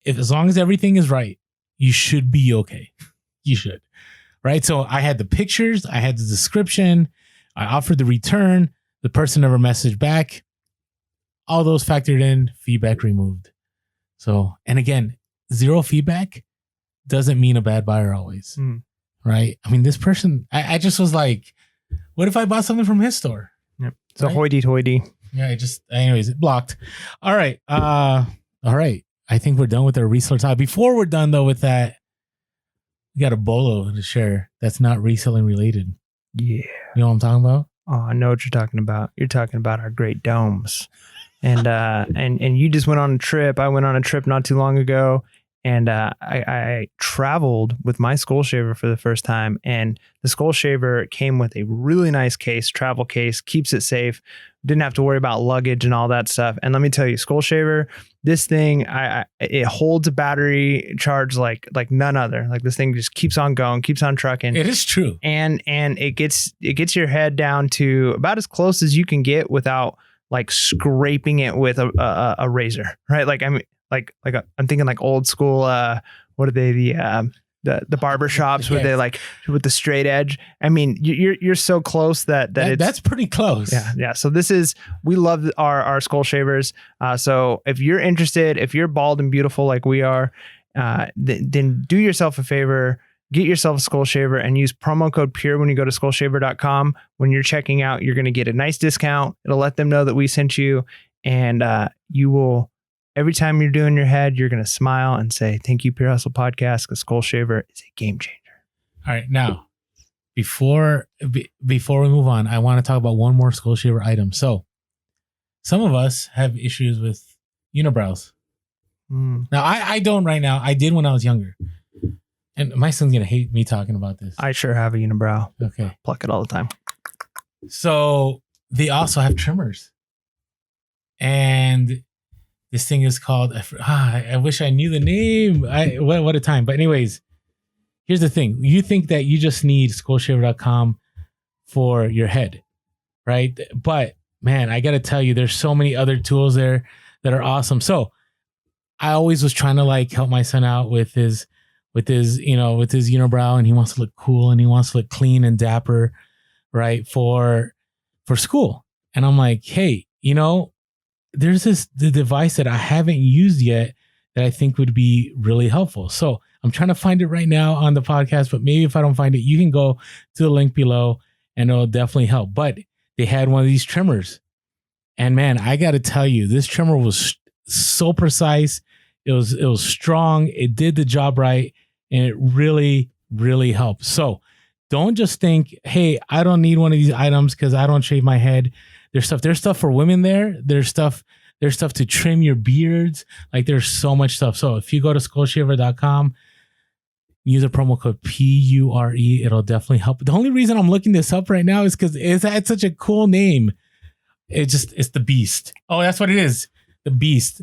S2: as long as everything is right, you should be okay. You should, right? So I had the pictures, I had the description, I offered the return, the person never messaged back. All those factored in, feedback removed. So, and again, zero feedback doesn't mean a bad buyer always, right? I mean, this person, I just was like, What if I bought something from his store?
S1: Yep. It's a hoity-toity.
S2: Yeah, anyways, it blocked. All right. All right. I think we're done with our reseller talk. Before we're done though with that, we got a bolo to share that's not reselling related.
S1: Yeah.
S2: You know what I'm talking about?
S1: Oh, I know what you're talking about. You're talking about our great domes. And you just went on a trip. I went on a trip not too long ago, and I traveled with my skull shaver for the first time. And the skull shaver came with a really nice case, travel case, keeps it safe. Didn't have to worry about luggage and all that stuff. And let me tell you, skull shaver, this thing, it holds a battery charge like none other. Like this thing just keeps on going, keeps on trucking.
S2: It is true.
S1: And it gets your head down to about as close as you can get without like scraping it with a razor, right? Like I'm thinking like old school. What are they? The barber shops where they like with the straight edge. I mean, you're so close that's
S2: pretty close.
S1: Yeah. So we love our skull shavers. So if you're interested, if you're bald and beautiful like we are, then do yourself a favor. Get yourself a skull shaver and use promo code PURE when you go to skullshaver.com. When you're checking out, you're going to get a nice discount. It'll let them know that we sent you, and you will, every time you're doing your head, you're going to smile and say, thank you, Pure Hustle Podcast, because skull shaver is a game changer.
S2: All right. Now, before we move on, I want to talk about one more skull shaver item. So some of us have issues with unibrows. Now, I don't right now. I did when I was younger. And my son's going to hate me talking about this.
S1: I sure have a unibrow.
S2: Okay.
S1: Pluck it all the time.
S2: So they also have trimmers. And this thing is called, I wish I knew the name. What a time. But anyways, here's the thing. You think that you just need skullshaver.com for your head, right? But man, I got to tell you, there's so many other tools there that are awesome. So I always was trying to like help my son out with his unibrow, and he wants to look cool and he wants to look clean and dapper, right? For school. And I'm like, hey, there's the device that I haven't used yet that I think would be really helpful. So I'm trying to find it right now on the podcast, but maybe if I don't find it, you can go to the link below and it'll definitely help. But they had one of these trimmers, and man, I got to tell you, this trimmer was so precise. It was strong. It did the job right. And it really, really helps. So don't just think, hey, I don't need one of these items because I don't shave my head. There's stuff for women there. There's stuff to trim your beards. Like there's so much stuff. So if you go to skullshaver.com, use a promo code PURE, it'll definitely help. The only reason I'm looking this up right now is because it's had such a cool name. It's the Beast. Oh, that's what it is. The Beast.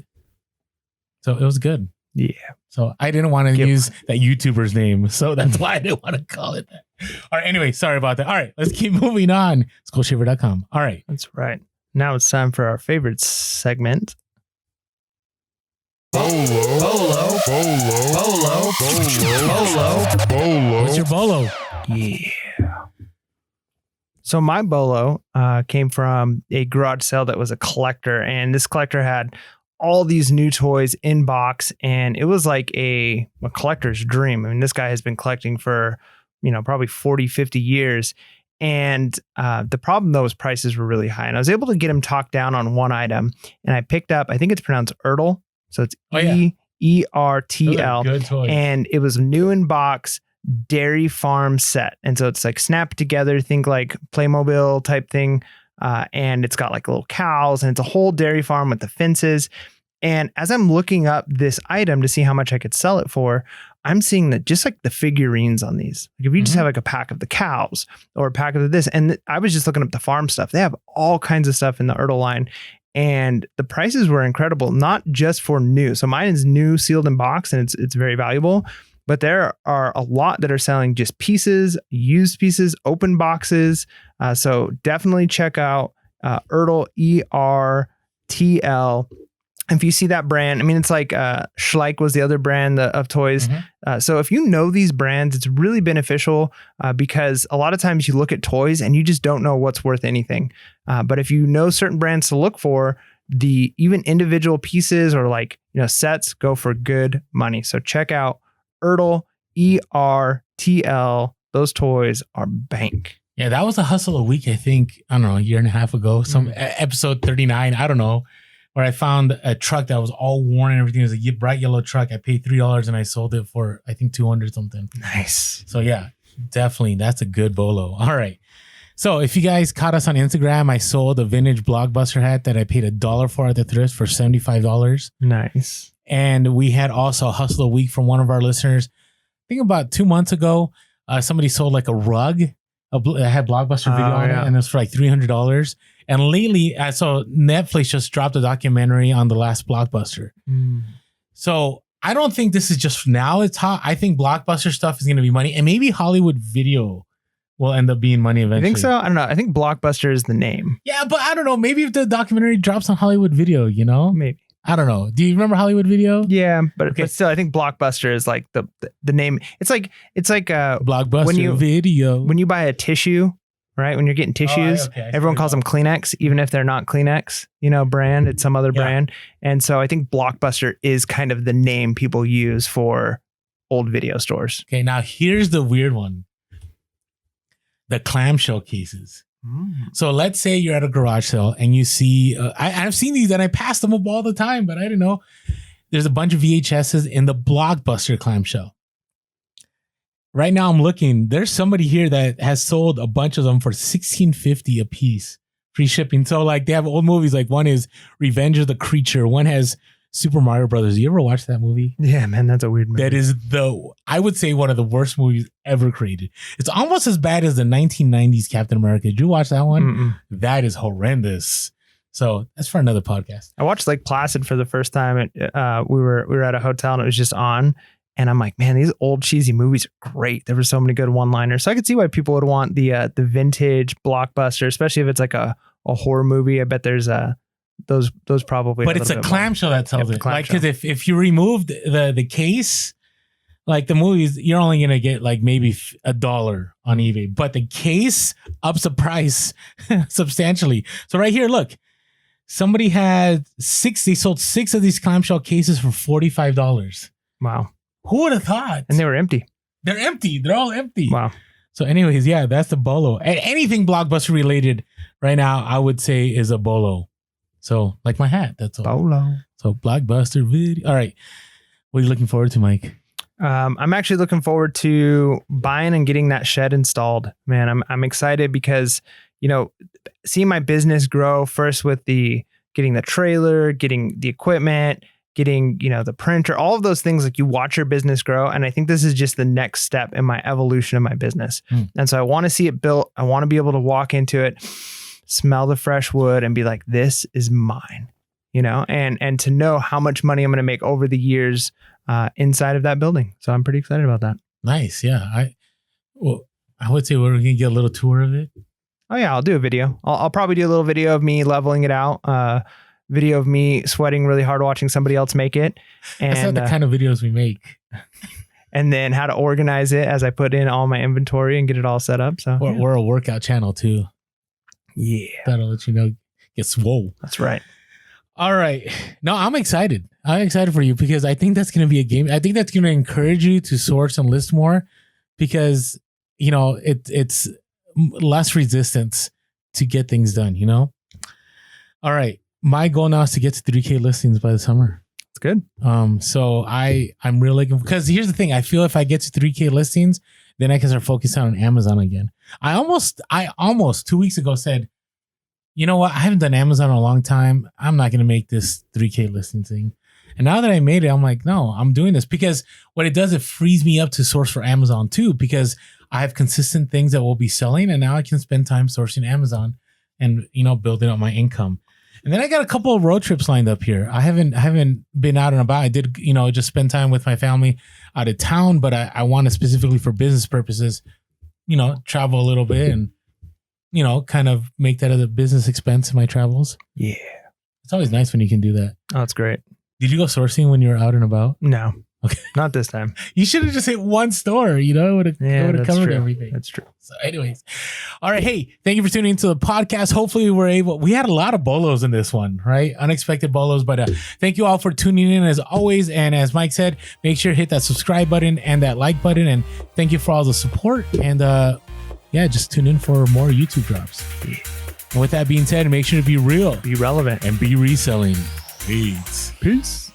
S2: So it was good.
S1: Yeah.
S2: So I didn't want to use that YouTuber's name. So that's why I didn't want to call it that. All right. Anyway, sorry about that. All right. Let's keep moving on. Skullshaver.com. All right.
S1: That's right. Now it's time for our favorite segment. Bolo.
S2: What's your bolo?
S1: Yeah. So my bolo came from a garage sale that was a collector. And this collector had all these new toys in box, and it was like a collector's dream. I mean, this guy has been collecting for, probably 40, 50 years. And the problem though is prices were really high, and I was able to get him talked down on one item, and I picked up, I think it's pronounced Ertl. So it's ERTL.
S2: Good toy.
S1: And it was new in box dairy farm set. And so it's like snap together, think like Playmobil type thing. And it's got like little cows, and it's a whole dairy farm with the fences. And as I'm looking up this item to see how much I could sell it for, I'm seeing that just like the figurines on these, like if you just have like a pack of the cows or a pack of this, and I was just looking up the farm stuff. They have all kinds of stuff in the Ertl line, and the prices were incredible, not just for new. So mine is new, sealed in box, and it's very valuable. But there are a lot that are selling just pieces, used pieces, open boxes. So definitely check out Ertl, ERTL. If you see that brand, I mean, it's like Schleich was the other brand of toys. So if you know these brands, it's really beneficial because a lot of times you look at toys and you just don't know what's worth anything. But if you know certain brands to look for, the even individual pieces or like, sets go for good money. So check out Ertl, ERTL. Those toys are bank.
S2: Yeah, that was a hustle a week, I think, I don't know, a year and a half ago, episode 39, I don't know, where I found a truck that was all worn and everything. It was a bright yellow truck. I paid $3 and I sold it for, I think, 200 something.
S1: Nice.
S2: So yeah, definitely. That's a good bolo. All right. So if you guys caught us on Instagram, I sold a vintage Blockbuster hat that I paid $1 for at the thrift for $75.
S1: Nice.
S2: And we had also a hustle a week from one of our listeners. I think about 2 months ago, somebody sold like a rug. I had Blockbuster video on it, and it was for like $300. And lately, I saw Netflix just dropped a documentary on the last Blockbuster. So I don't think this is just now it's hot. I think Blockbuster stuff is going to be money, and maybe Hollywood Video will end up being money eventually.
S1: You think so? I don't know. I think Blockbuster is the name.
S2: Yeah, but I don't know. Maybe if the documentary drops on Hollywood Video, you know?
S1: Maybe.
S2: I don't know. Do you remember Hollywood Video?
S1: Yeah, but still, I think Blockbuster is like the name. It's like
S2: Blockbuster Video.
S1: When you buy a tissue, right? When you're getting tissues, everyone calls them Kleenex, even if they're not Kleenex, brand. It's some other brand. And so I think Blockbuster is kind of the name people use for old video stores.
S2: Okay, now here's the weird one. The clamshell cases. So let's say you're at a garage sale and you see, I've seen these and I pass them up all the time, but I didn't know. There's a bunch of VHSs in the Blockbuster clamshell. Right now I'm looking, there's somebody here that has sold a bunch of them for $16.50 a piece, free shipping. So like they have old movies, like one is Revenge of the Creature. One has Super Mario Brothers. You ever watch that movie?
S1: Yeah, man, that's a weird movie.
S2: That is I would say one of the worst movies ever created. It's almost as bad as the 1990s Captain America. Did you watch that one?
S1: Mm-mm.
S2: That is horrendous. So that's for another podcast.
S1: I watched Lake Placid for the first time. We were at a hotel and it was just on. And I'm like, man, these old cheesy movies are great. There were so many good one-liners. So I could see why people would want the vintage Blockbuster, especially if it's like a horror movie. I bet there's those probably.
S2: But it's a clamshell that tells it. Like, because if you removed the case, like the movies, you're only gonna get like maybe $1 on eBay. But the case ups the price substantially. So right here, look, somebody had 6. They sold 6 of these clamshell cases for $45.
S1: Wow.
S2: Who would have thought?
S1: And they were empty.
S2: They're empty. They're all empty.
S1: Wow.
S2: So anyways, yeah, that's the bolo. And anything Blockbuster related right now, I would say is a bolo. So like my hat, that's all.
S1: Bolo.
S2: So Blockbuster Video. All right. What are you looking forward to, Mike?
S1: I'm actually looking forward to buying and getting that shed installed. Man, I'm excited because, seeing my business grow first with getting the trailer, getting the equipment, getting, the printer, all of those things, like you watch your business grow. And I think this is just the next step in my evolution of my business. And so I want to see it built. I want to be able to walk into it, smell the fresh wood and be like, this is mine, and to know how much money I'm going to make over the years inside of that building. So I'm pretty excited about that.
S2: Nice. Yeah. I would say we're going to get a little tour of it.
S1: Oh yeah. I'll do a video. I'll probably do a little video of me leveling it out. Video of me sweating really hard watching somebody else make it. And
S2: that's not the kind of videos we make.
S1: And then how to organize it as I put in all my inventory and get it all set up. So
S2: we're a workout channel too.
S1: Yeah.
S2: That'll let you know, get swole.
S1: That's right.
S2: All right. No, I'm excited. I'm excited for you because I think that's going to be a game. I think that's going to encourage you to source and list more because, it's less resistance to get things done, All right. My goal now is to get to 3K listings by the summer.
S1: It's good.
S2: So I'm really, because here's the thing. I feel if I get to 3K listings, then I can start focusing on Amazon again. I almost 2 weeks ago said, you know what? I haven't done Amazon in a long time. I'm not going to make this 3K listing thing. And now that I made it, I'm like, no, I'm doing this because what it does, it frees me up to source for Amazon too, because I have consistent things that will be selling. And now I can spend time sourcing Amazon and, building up my income. And then I got a couple of road trips lined up here. I haven't been out and about. I did, just spend time with my family out of town, but I want to specifically for business purposes, travel a little bit and, kind of make that a business expense in my travels.
S1: Yeah.
S2: It's always nice when you can do that.
S1: Oh, that's great.
S2: Did you go sourcing when you were out and about?
S1: No.
S2: Okay.
S1: Not this time.
S2: You should have just hit one store, it would have covered everything.
S1: That's true.
S2: So anyways, all right. Hey, thank you for tuning into the podcast. Hopefully we had a lot of bolos in this one, right? Unexpected bolos, but thank you all for tuning in as always. And as Mike said, make sure to hit that subscribe button and that like button. And thank you for all the support. And yeah, just tune in for more YouTube drops. And with that being said, make sure to be real,
S1: be relevant,
S2: and be reselling. Peace.